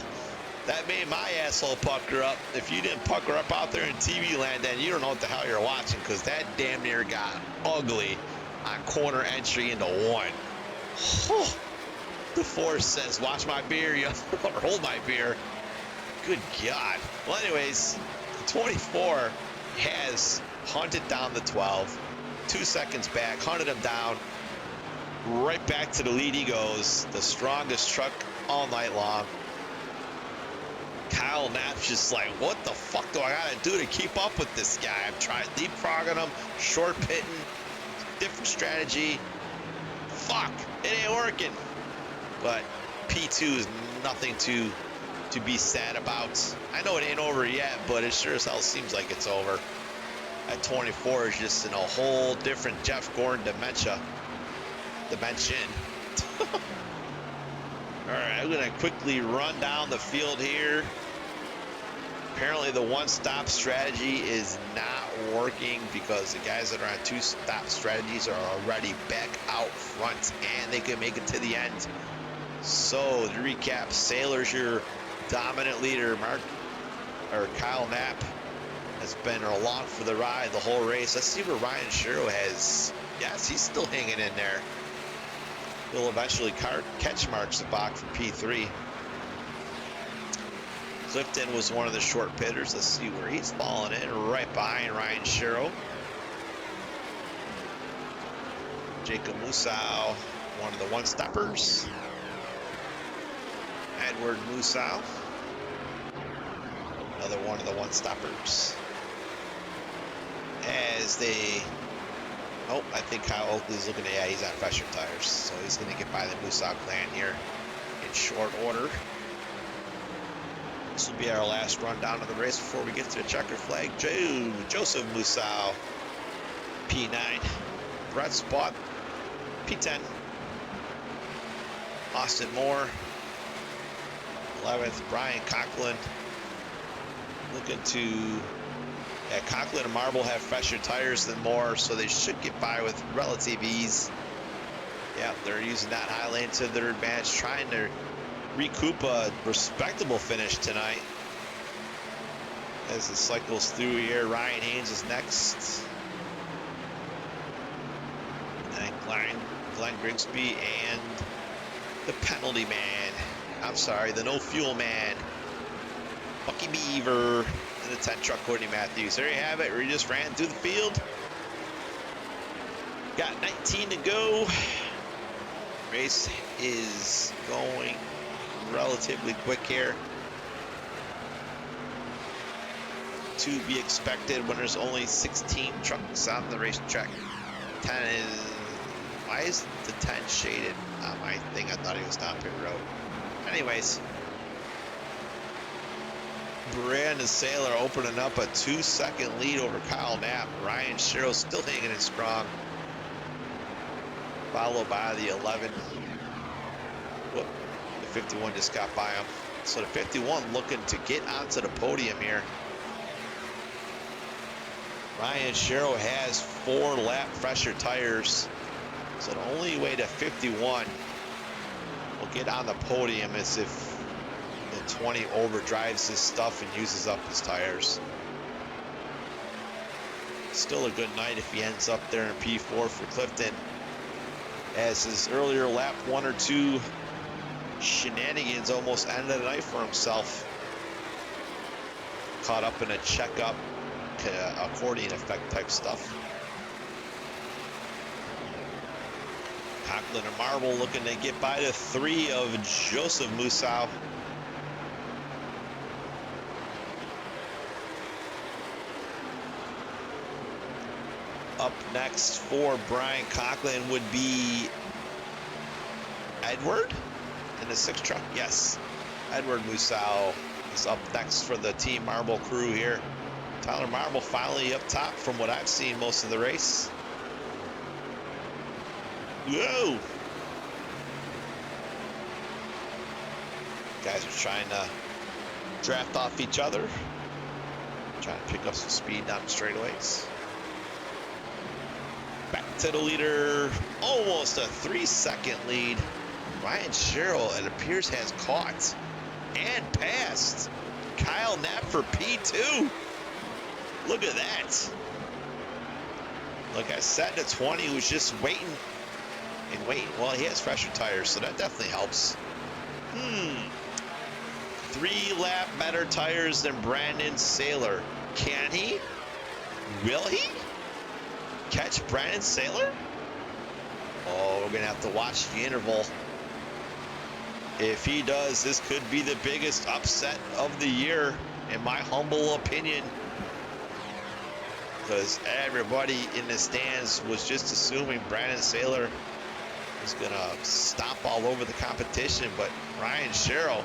that made my asshole pucker up. If you didn't pucker up out there in TV land, then you don't know what the hell you're watching, because that damn near got ugly on corner entry into 1. Oh. The force says, watch my beer, or hold my beer. Good God. Well, anyways, the 24 has hunted down the 12. 2 seconds back, hunted him down. Right back to the lead he goes. The strongest truck all night long. Kyle Knapp's just like, what the fuck do I gotta do to keep up with this guy? I'm trying leapfrogging him, short pitting, different strategy. Fuck, it ain't working. But P2 is nothing to be sad about. I know it ain't over yet, but it sure as hell seems like it's over. At 24 is just in a whole different Jeff Gordon dimension. All right, I'm gonna quickly run down the field here. Apparently the one-stop strategy is not working because the guys that are on two-stop strategies are already back out front and they can make it to the end. So to recap, Sailor's your dominant leader. Kyle Knapp has been along for the ride the whole race. Let's see where Ryan Shiro has. Yes, he's still hanging in there. He'll eventually catch Mark Zabak for P3. Clifton was one of the short pitters. Let's see where he's falling in. Right behind Ryan Shiro. Jacob Musow, one of the one-stoppers. Edward Musow, another one of the one-stoppers. As they... Oh, I think Kyle Oakley's looking at... Yeah, he's on fresher tires. So he's going to get by the Musow clan here in short order. This will be our last run down of the race before we get to the checker flag. Joseph Musow, P9. Brett Spot, P10. Austin Moore, 11th. Brian Conklin. Looking to... Yeah, Conklin and Marble have fresher tires than Moore, so they should get by with relative ease. Yeah, they're using that high lane to their advantage, trying to recoup a respectable finish tonight. As it cycles through here, Ryan Haynes is next. And then Glenn Grigsby and the penalty man. I'm sorry, the no fuel man. Bucky Beaver and the 10 truck Courtney Matthews. There you have it. We just ran through the field. Got 19 to go. Race is going relatively quick here. To be expected when there's only 16 trucks on the racetrack. 10 is... Why is the 10 shaded on my thing? I thought he was down pit road. Anyways. Brandon Sailor opening up a 2-second lead over Kyle Knapp. Ryan Shiro still hanging in strong. Followed by the 11. Whoop. The 51 just got by him. So the 51 looking to get onto the podium here. Ryan Shiro has 4 lap fresher tires. So the only way to 51 will get on the podium is if the 20 overdrives his stuff and uses up his tires. Still a good night if he ends up there in P4 for Clifton. As his earlier lap 1 or 2 shenanigans almost ended the night for himself. Caught up in a checkup, accordion effect type stuff. Conklin and Marble looking to get by the 3 of Joseph Musow. Up next for Brian Conklin would be Edward in the 6 truck. Yes, Edward Musow is up next for the Team Marble crew here. Tyler Marble finally up top from what I've seen most of the race. Whoa! Guys are trying to draft off each other. Trying to pick up some speed down the straightaways. Back to the leader. Almost a 3-second lead. Ryan Shiro, it appears, has caught and passed Kyle Knapp for P2. Look at that. Like I said, the 20 was just waiting and waiting. Well, he has fresher tires, so that definitely helps. 3 lap better tires than Brandon Sailor. Can he? Will he catch Brandon Sailor? Oh, we're gonna have to watch the interval. If he does, this could be the biggest upset of the year, in my humble opinion. Because everybody in the stands was just assuming Brandon Sailor was gonna stomp all over the competition, but Ryan Shiro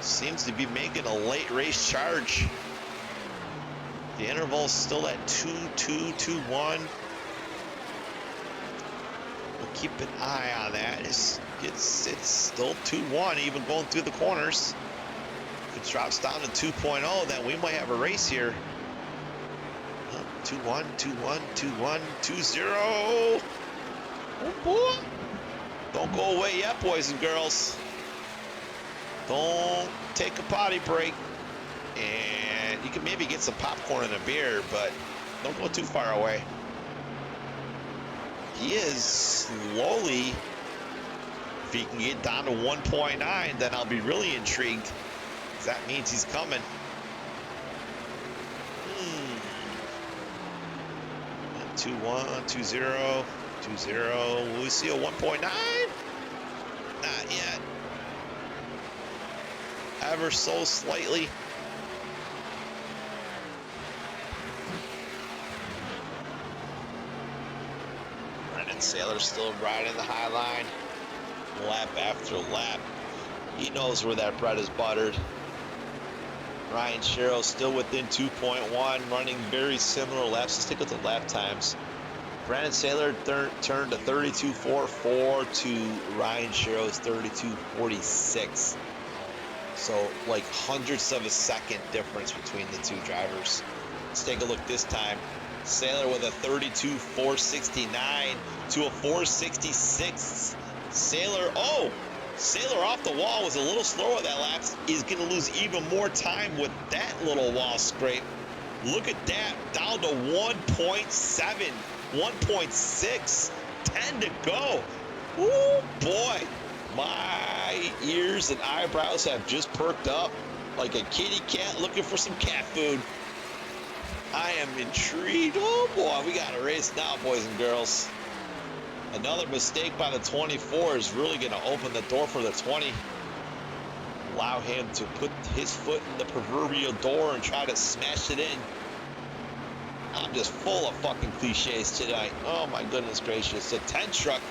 seems to be making a late race charge. The interval's still at 2-2-2-1. We'll keep an eye on that. It's still 2-1, even going through the corners. If it drops down to 2.0, then we might have a race here. 2-1, 2-1, 2-1, 2-0. Oh boy. Don't go away yet, boys and girls. Don't take a potty break. And you can maybe get some popcorn and a beer, but don't go too far away. He is slowly, if he can get down to 1.9, then I'll be really intrigued. That means he's coming. 2-1, 2-0, 2-0. Will we see a 1.9? Not yet. Ever so slightly. Brendan Sailor still riding the high line. Lap after lap. He knows where that bread is buttered. Ryan Sherrill still within 2.1, running very similar laps. Let's take a look at lap times. Brandon Saylor turned to 32.44 to Ryan Sherrill's 32.46. So like hundredths of a second difference between the two drivers. Let's take a look this time. Saylor with a 32.469 to a 466. Saylor off the wall was a little slower with that lap. Is going to lose even more time with that little wall scrape. Look at that, down to 1.7, 1.6, 10 to go. Ooh, boy, my ears and eyebrows have just perked up like a kitty cat looking for some cat food. I am intrigued. Oh boy, we got a race now, boys and girls. Another mistake by the 24 is really going to open the door for the 20. Allow him to put his foot in the proverbial door and try to smash it in. I'm just full of fucking cliches tonight. Oh my goodness gracious. The 10 truck.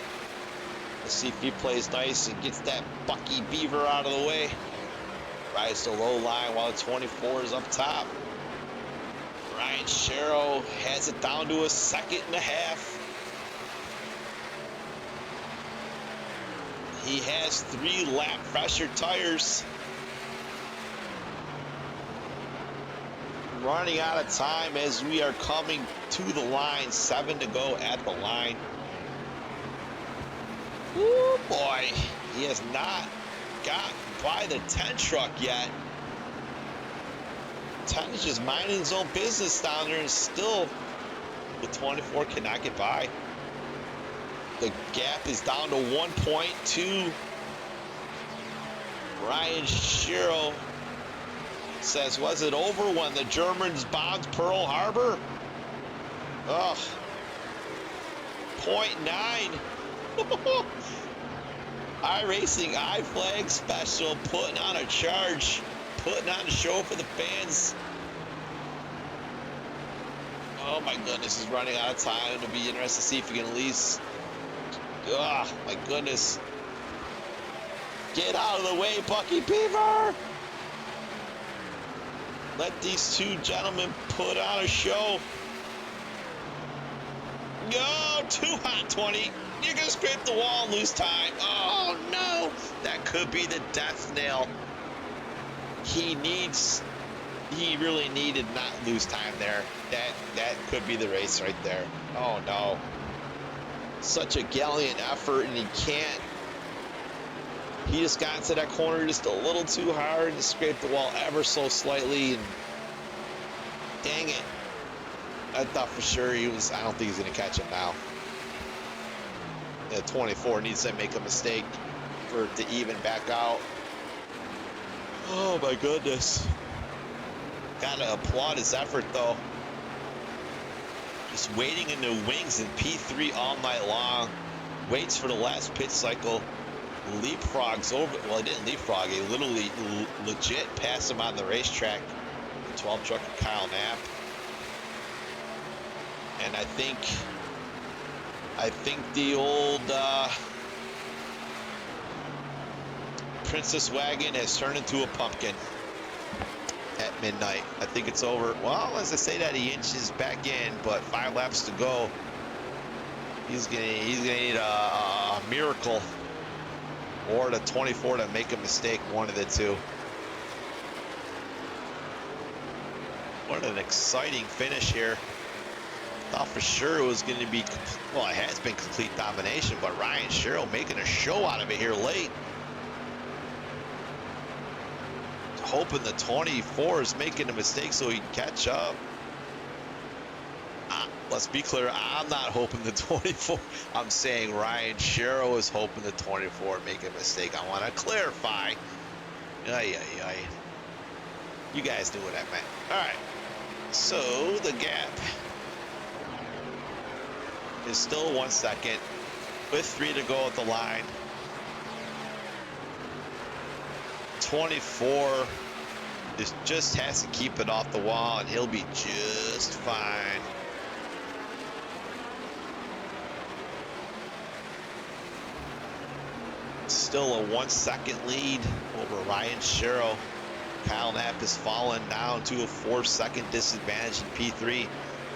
Let's see if he plays nice and gets that Bucky Beaver out of the way. Rides the low line while the 24 is up top. Ryan Sherrill has it down to a 2.5. He has 3 lap pressure tires. Running out of time as we are coming to the line. 7 to go at the line. Ooh, boy. He has not got by the 10 truck yet. 10 is just minding his own business down there, and still the 24 cannot get by. The gap is down to 1.2. Ryan Sherrill says, was it over when the Germans bombed Pearl Harbor? Ugh. 0.9. iRacing iFlag special, putting on a charge, putting on a show for the fans. Oh my goodness, he's running out of time. It'll be interesting to see if he can at least. Oh my goodness. Get out of the way, Bucky Beaver. Let these two gentlemen put on a show. No, too hot, 20. You're going to scrape the wall and lose time. Oh, no. That could be the death nail. He really needed not lose time there. That could be the race right there. Oh, no. Such a gallant effort, and he can't. He just got into that corner just a little too hard and scraped the wall ever so slightly. And dang it. I thought for sure he was. I don't think he's going to catch him now. The 24 needs to make a mistake for it to even back out. Oh my goodness. Gotta applaud his effort though. Just waiting in the wings in P3 all night long. Waits for the last pit cycle. Leapfrogs over. Well, he didn't leapfrog. He literally legit passed him on the racetrack. The 12 truck of Kyle Knapp. And I think the old Princess Wagon has turned into a pumpkin. at midnight. I think it's over. Well, as I say that, he inches back in, but 5 laps to go. He's gonna need a miracle or the 24 to make a mistake, one of the two. What an exciting finish here. Thought for sure it was going to be, well, it has been complete domination, but Ryan Sherrill making a show out of it here late. Hoping the 24 is making a mistake so he can catch up. Let's be clear, I'm not hoping the 24. I'm saying Ryan Sherrill is hoping the 24 make a mistake. I want to clarify. You guys knew what I meant. All right. So the gap is still 1 second with 3 to go at the line. 24 just has to keep it off the wall and he'll be just fine. Still a 1 second lead over Ryan Sherrill. Kyle Knapp has fallen down to a 4 second disadvantage in P3.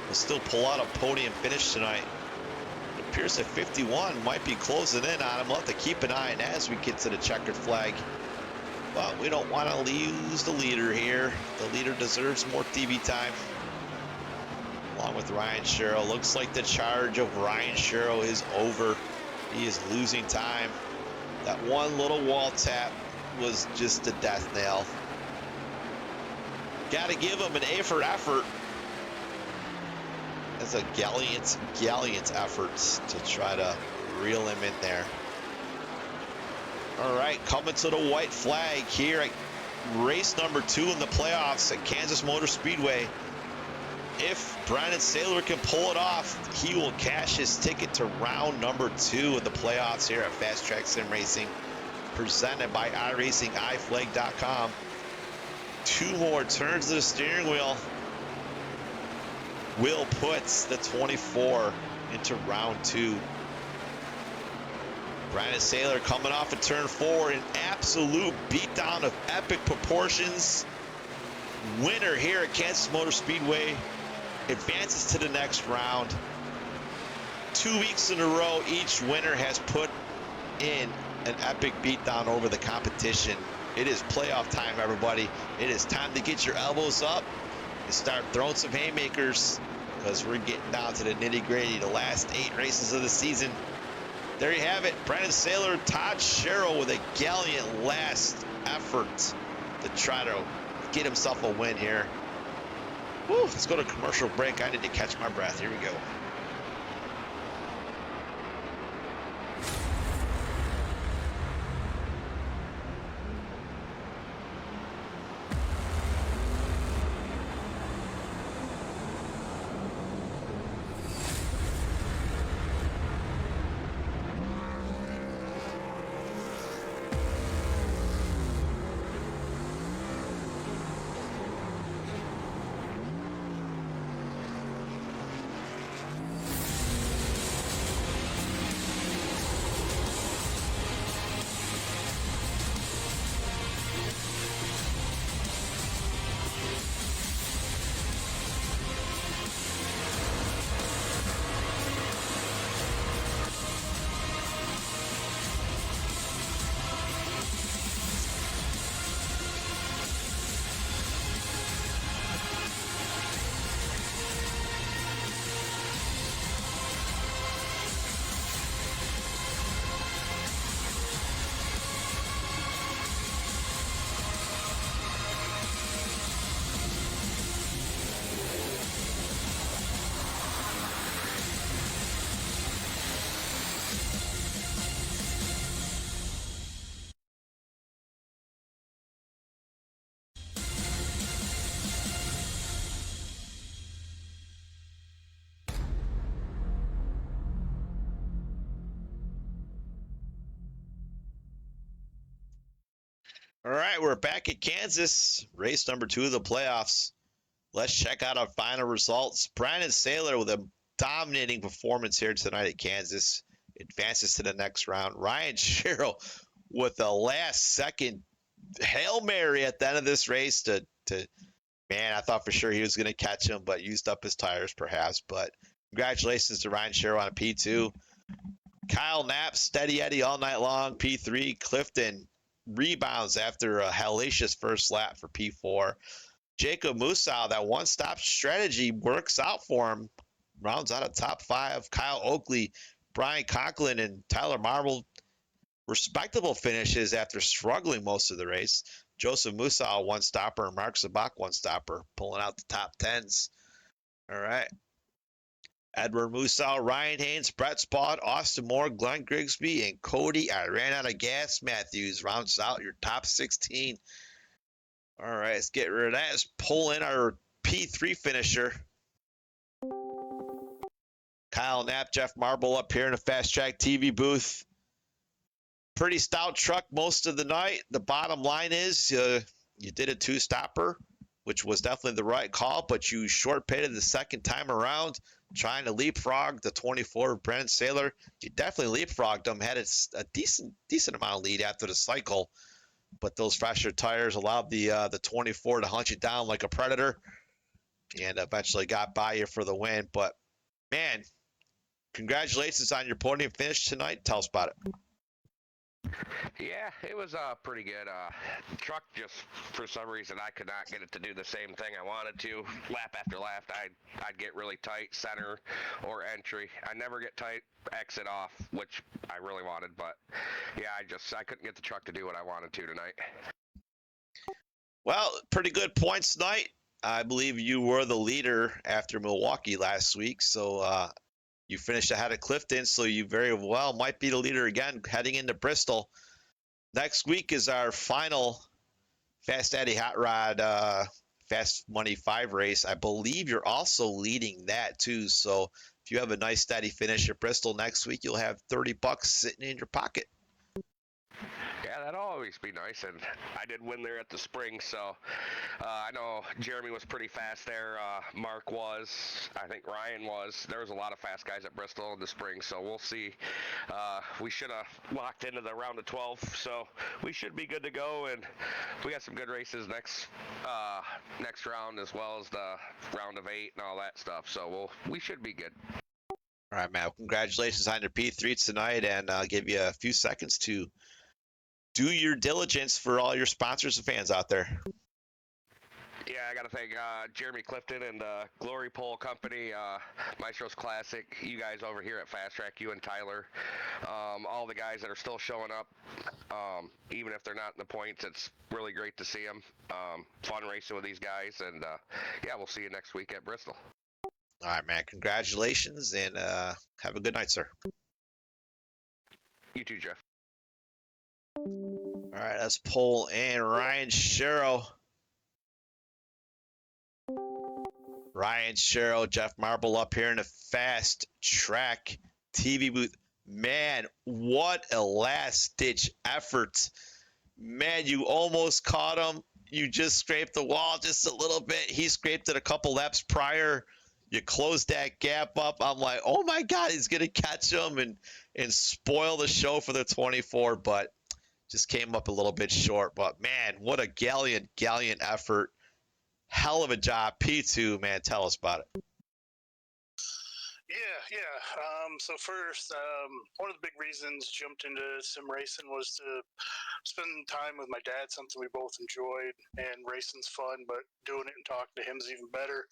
Will still pull out a podium finish tonight. It appears that 51 might be closing in on him. We'll have to keep an eye on as we get to the checkered flag. But we don't want to lose the leader here. The leader deserves more TV time. Along with Ryan Sherrill. Looks like the charge of Ryan Sherrill is over. He is losing time. That one little wall tap was just a death nail. Got to give him an A for effort. As a gallant effort to try to reel him in there. All right, coming to the white flag here at race number 2 in the playoffs at Kansas Motor Speedway. If Brandon Saylor can pull it off, he will cash his ticket to round number 2 of the playoffs here at FastTrack Sim Racing, presented by iRacingIFlag.com. 2 more turns of the steering wheel. Will puts the 24 into round 2. Brandon Saylor coming off of turn 4, an absolute beatdown of epic proportions. Winner here at Kansas Motor Speedway advances to the next round. 2 weeks in a row, each winner has put in an epic beatdown over the competition. It is playoff time, everybody. It is time to get your elbows up and start throwing some haymakers, because we're getting down to the nitty-gritty, the last 8 races of the season. There you have it. Brandon Saylor, Todd Sherrill with a gallant last effort to try to get himself a win here. Woo, let's go to commercial break. I need to catch my breath. Here we go. All right, we're back at Kansas, race number 2 of the playoffs. Let's check out our final results. Brandon Saylor with a dominating performance here tonight at Kansas advances to the next round. Ryan Sherrill with a last-second Hail Mary at the end of this race to Man, I thought for sure he was going to catch him, but used up his tires perhaps. But congratulations to Ryan Sherrill on a P2. Kyle Knapp, steady Eddie all night long, P3. Clifton rebounds after a hellacious first lap for P4. Jacob Musow, that one-stop strategy works out for him. Rounds out of top 5. Kyle Oakley, Brian Conklin, and Tyler Marble, respectable finishes after struggling most of the race. Joseph Musow, one-stopper, and Mark Zabak, one-stopper, pulling out the top 10s. All right. Edward Musow, Ryan Haynes, Brett Spaulding, Austin Moore, Glenn Grigsby, and Cody I ran out of gas Matthews rounds out your top 16. All right, let's get rid of that. Let's pull in our P3 finisher. Kyle Knapp, Jeff Marble up here in the Fast Track TV booth. Pretty stout truck most of the night. The bottom line is you did a two-stopper, which was definitely the right call, but you short pitted the second time around, trying to leapfrog the 24 of Brennan Saylor. You definitely leapfrogged him, had a decent amount of lead after the cycle, but those fresher tires allowed the 24 to hunt you down like a predator, and eventually got by you for the win. But man, congratulations on your podium finish tonight. Tell us about it. Yeah, it was pretty good. Truck just, for some reason, I could not get it to do the same thing I wanted to. Lap after lap, I'd get really tight, center or entry. I never get tight, exit off, which I really wanted. But yeah, I couldn't get the truck to do what I wanted to tonight. Well, pretty good points tonight. I believe you were the leader after Milwaukee last week, so you finished ahead of Clifton, so you very well might be the leader again heading into Bristol. Next week is our final Fast Eddie Hot Rod Fast Money 5 race. I believe you're also leading that too, so if you have a nice steady finish at Bristol next week, you'll have $30 sitting in your pocket. Yeah, that'll always be nice, and I did win there at the spring, so I know Jeremy was pretty fast there. Mark was. I think Ryan was. There was a lot of fast guys at Bristol in the spring, so we'll see. We should have locked into the round of 12, so we should be good to go, and we got some good races next round as well as the round of 8 and all that stuff, so we should be good. All right, Matt. Congratulations on your P3 tonight, and I'll give you a few seconds to do your diligence for all your sponsors and fans out there. Yeah, I got to thank Jeremy Clifton and the Glory Pole Company, Maestro's Classic, you guys over here at FastTrack, you and Tyler, all the guys that are still showing up, even if they're not in the points. It's really great to see them. Fun racing with these guys, and yeah, we'll see you next week at Bristol. All right, man. Congratulations, and have a good night, sir. You too, Jeff. All right, let's pull in Ryan Sherrill. Ryan Sherrill, Jeff Marble up here in the Fast Track TV booth. Man, what a last-ditch effort. Man, you almost caught him. You just scraped the wall just a little bit. He scraped it a couple laps prior. You closed that gap up. I'm like, oh, my God, he's going to catch him and spoil the show for the 24, but just came up a little bit short. But, man, what a gallant effort. Hell of a job. P2, man, tell us about it. Yeah. So first, one of the big reasons jumped into sim racing was to spend time with my dad, something we both enjoyed, and racing's fun, but doing it and talking to him is even better.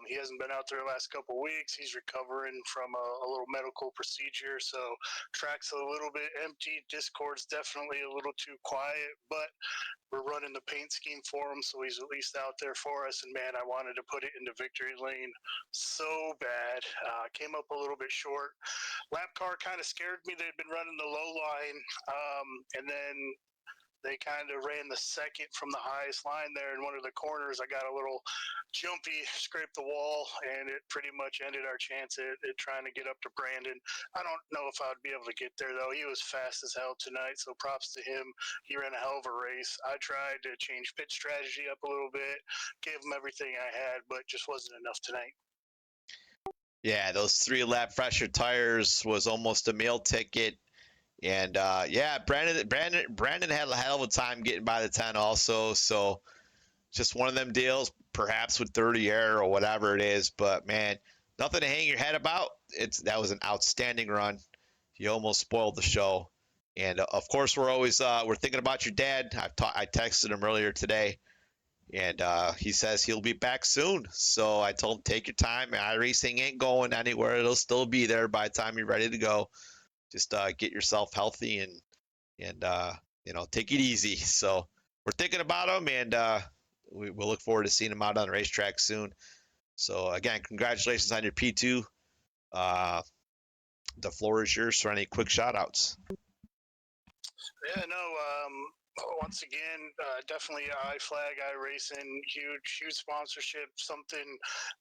He hasn't been out there the last couple of weeks. He's recovering from a little medical procedure, so track's a little bit empty. Discord's definitely a little too quiet, but we're running the paint scheme for him, so he's at least out there for us. And man, I wanted to put it into victory lane so bad. Came up a little bit short. Lap car kind of scared me. They'd been running the low line, and then they kind of ran the second from the highest line there in one of the corners. I got a little jumpy, scraped the wall, and it pretty much ended our chance at trying to get up to Brandon. I don't know if I would be able to get there, though. He was fast as hell tonight, so props to him. He ran a hell of a race. I tried to change pit strategy up a little bit, gave him everything I had, but just wasn't enough tonight. Yeah, those 3-lap fresher tires was almost a meal ticket. And, yeah, Brandon had a hell of a time getting by the 10 also. So just one of them deals. perhaps with 30 air or whatever it is. But man, nothing to hang your head about. That was an outstanding run. You almost spoiled the show. And of course, we're thinking about your dad. I texted him earlier today, and he says he'll be back soon. So I told him, take your time. iRacing ain't going anywhere. It'll still be there by the time you're ready to go. Just get yourself healthy and take it easy. So we're thinking about him, and we'll look forward to seeing him out on the racetrack soon. So again, congratulations on your P2. The floor is yours for any quick shout outs. Yeah, no, once again, definitely iFlag, iRacing, huge sponsorship, something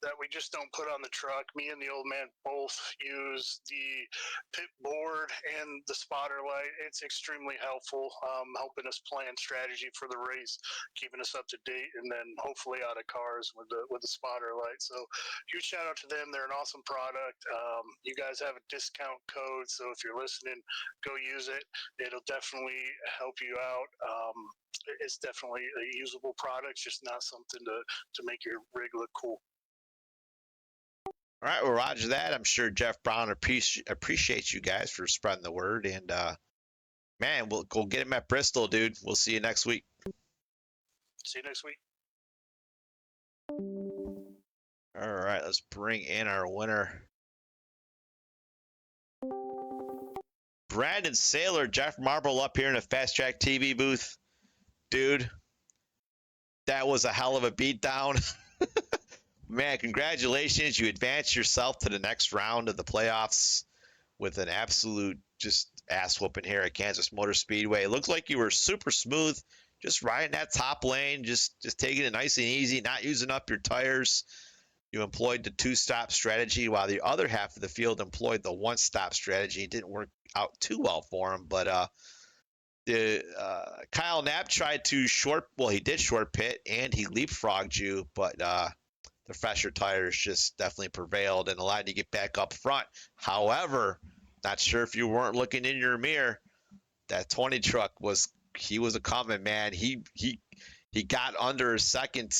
that we just don't put on the truck. Me and the old man both use the pit board and the spotter light. It's extremely helpful, helping us plan strategy for the race, keeping us up to date, and then hopefully out of cars with the spotter light. So huge shout out to them. They're an awesome product. You guys have a discount code, so if you're listening, go use it. It'll definitely help you out. It's definitely a usable product, just not something to make your rig look cool. All right, well, roger that. I'm sure Jeff Brown appreciates you guys for spreading the word. And, man, we'll go get him at Bristol, dude. We'll see you next week. See you next week. All right, let's bring in our winner. Brandon Saylor, Jeff Marble up here in the FastTrack TV booth. Dude, that was a hell of a beatdown. Man, congratulations. You advanced yourself to the next round of the playoffs with an absolute just ass whooping here at Kansas Motor Speedway. It looked like you were super smooth, just riding that top lane, just taking it nice and easy, not using up your tires. You employed the two-stop strategy while the other half of the field employed the one-stop strategy. It didn't work out too well for him, but Kyle Knapp tried to he did short pit and he leapfrogged you, but the fresher tires just definitely prevailed and allowed you to get back up front. However, not sure if you weren't looking in your mirror, that 20 truck was a coming, man. He got under a second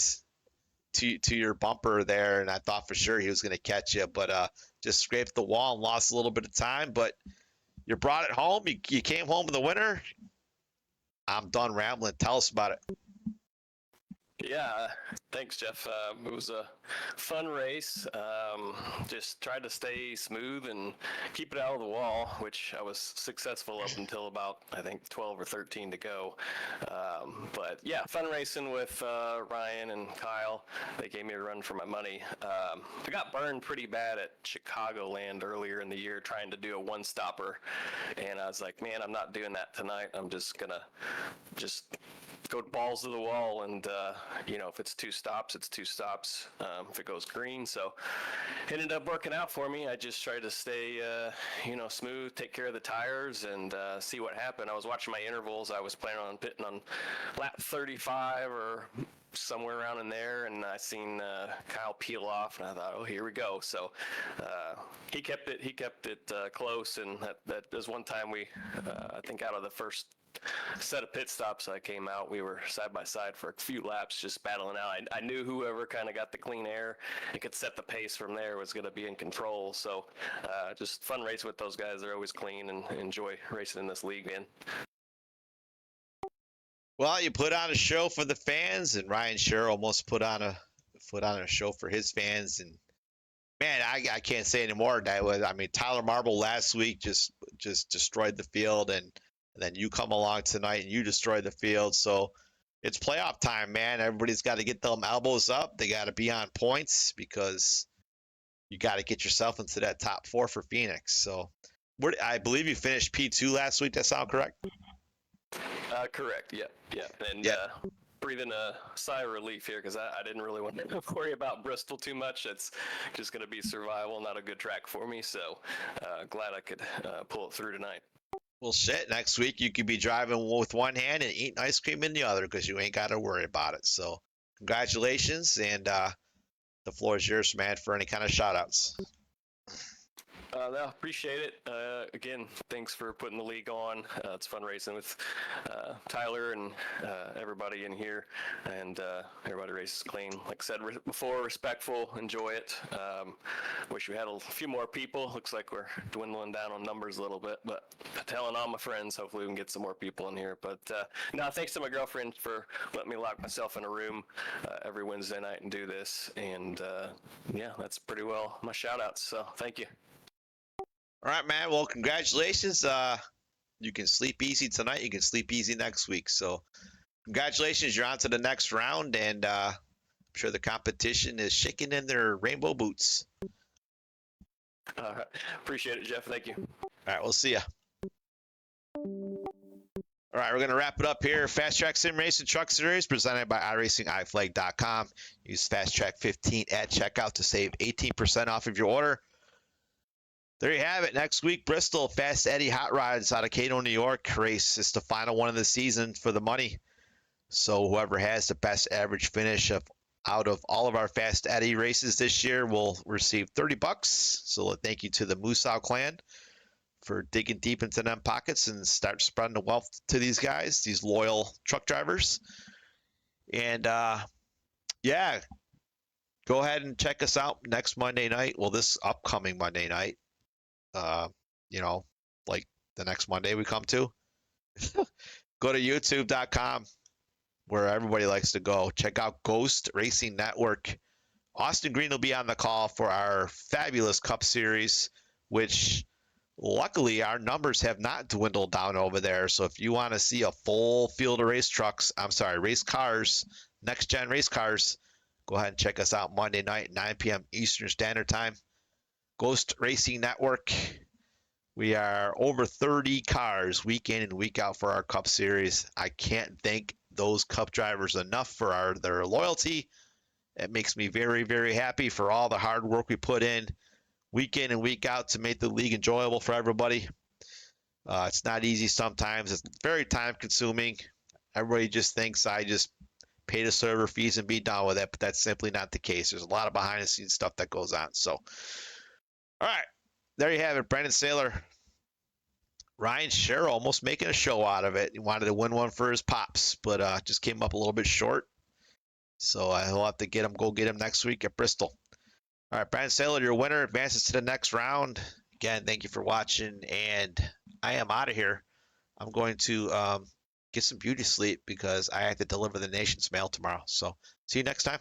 to your bumper there, and I thought for sure he was going to catch you, but just scraped the wall and lost a little bit of time. But you brought it home. You came home in the winner. I'm done rambling. Tell us about it. Yeah, thanks, Jeff. It was a fun race. Just tried to stay smooth and keep it out of the wall, which I was successful up until about, I think, 12 or 13 to go. But yeah, fun racing with Ryan and Kyle. They gave me a run for my money. I got burned pretty bad at Chicagoland earlier in the year trying to do a one-stopper, and I was like, man, I'm not doing that tonight. I'm just gonna go balls to the wall, and if it's two stops, it's two stops. If it goes green, so it ended up working out for me. I just tried to stay smooth, take care of the tires, and see what happened. I was watching my intervals. I was planning on pitting on lap 35 or somewhere around in there, and I seen Kyle peel off, and I thought, oh, here we go. So he kept it close, and that was one time we I think out of the first set of pit stops I came out, we were side by side for a few laps just battling out. I knew whoever kind of got the clean air and could set the pace from there was going to be in control. So just fun race with those guys. They're always clean, and enjoy racing in this league, man. Well, you put on a show for the fans, and Ryan Sherrill almost put on a show for his fans. And man, I can't say anymore. Tyler Marble last week just destroyed the field, and then you come along tonight and you destroy the field. So it's playoff time, man. Everybody's got to get them elbows up. They got to be on points because you got to get yourself into that top four for Phoenix. So I believe you finished P2 last week. That sound correct? Correct. Yeah. And breathing a sigh of relief here because I didn't really want to worry about Bristol too much. It's just going to be survival, not a good track for me. So glad I could pull it through tonight. Well, shit, next week you could be driving with one hand and eating ice cream in the other because you ain't got to worry about it. So congratulations, and the floor is yours, man, for any kind of shout-outs. No, appreciate it. Again, thanks for putting the league on. It's fun racing with Tyler and everybody in here, and everybody races clean. Like I said before, respectful, enjoy it. Wish we had a few more people. Looks like we're dwindling down on numbers a little bit, but telling all my friends, hopefully we can get some more people in here. But no, thanks to my girlfriend for letting me lock myself in a room every Wednesday night and do this. And yeah, that's pretty well my shout outs. So thank you. All right, man. Well, congratulations. You can sleep easy tonight. You can sleep easy next week. So congratulations. You're on to the next round, and I'm sure the competition is shaking in their rainbow boots. All right. Appreciate it, Jeff. Thank you. All right, we'll see ya. All right, we're going to wrap it up here. Fast Track Sim Racing Truck Series presented by iRacingIFlag.com. Use FastTrack 15 at checkout to save 18% off of your order. There you have it. Next week, Bristol Fast Eddie Hot Rods out of Cato, New York race. It's the final one of the season for the money. So whoever has the best average finish out of all of our Fast Eddie races this year will receive $30. So thank you to the Moosow clan for digging deep into them pockets and start spreading the wealth to these guys, these loyal truck drivers. And yeah, go ahead and check us out next Monday night. Well, this upcoming Monday night. You know, like the next Monday we come to. Go to youtube.com where everybody likes to go. Check out Ghost Racing Network. Austin Green will be on the call for our fabulous Cup Series, which luckily our numbers have not dwindled down over there. So if you want to see a full field of race cars, next gen race cars, go ahead and check us out Monday night, 9 p.m. Eastern Standard Time. Ghost Racing Network. We are over 30 cars week in and week out for our Cup Series. I can't thank those Cup drivers enough for their loyalty. It makes me very, very happy for all the hard work we put in and week out to make the league enjoyable for everybody. It's not easy sometimes. It's very time consuming. Everybody just thinks I just pay the server fees and be done with it, but that's simply not the case. There's a lot of behind the scenes stuff that goes on. So, all right, there you have it. Brandon Saylor, Ryan Sherrill almost making a show out of it. He wanted to win one for his pops, but just came up a little bit short. So he'll have to go get him next week at Bristol. All right, Brandon Saylor, your winner, advances to the next round. Again, thank you for watching, and I am out of here. I'm going to get some beauty sleep because I have to deliver the nation's mail tomorrow. So see you next time.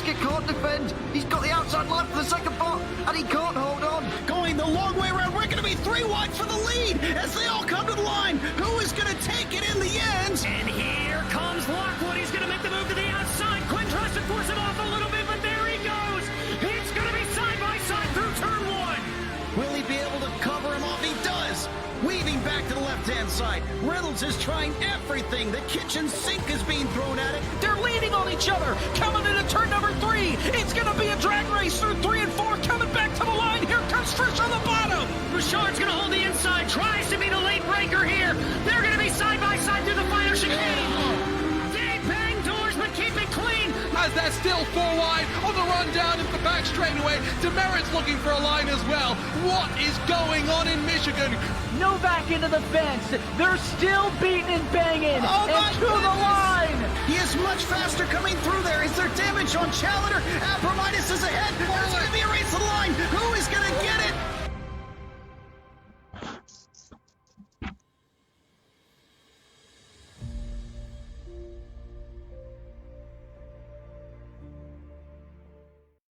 get caught defend. He's got the outside line for the second block, and he can't hold on. Going the long way around. We're going to be 3 wide for the lead as they all come to the line. Who is going to take it in the end? And here comes Lockwood. He's going to make the move to the outside. Quinn tries to force him off a little bit, but there he goes. It's going to be side by side through turn 1. Will he be able to cover him off? He does. Weaving back to the left-hand side. Reynolds is trying everything. The kitchen sink is being thrown at it. They're leaning on each other. Coming into turn number 3. It's going to be a drag race through 3 and 4. Coming back to the line. Here comes Trish on the bottom. Bouchard's going to hold the inside. Tries to be the late breaker here. They're going to be side by side through the final chicane. They bang doors, but keep it clean. As they're still 4 wide on the run down into the back straightaway. Demerit's looking for a line as well. What is going on in Michigan? Novak into the fence. They're still beating and banging. Oh and to the line. He is much faster coming through there. Is there damage on Challenger?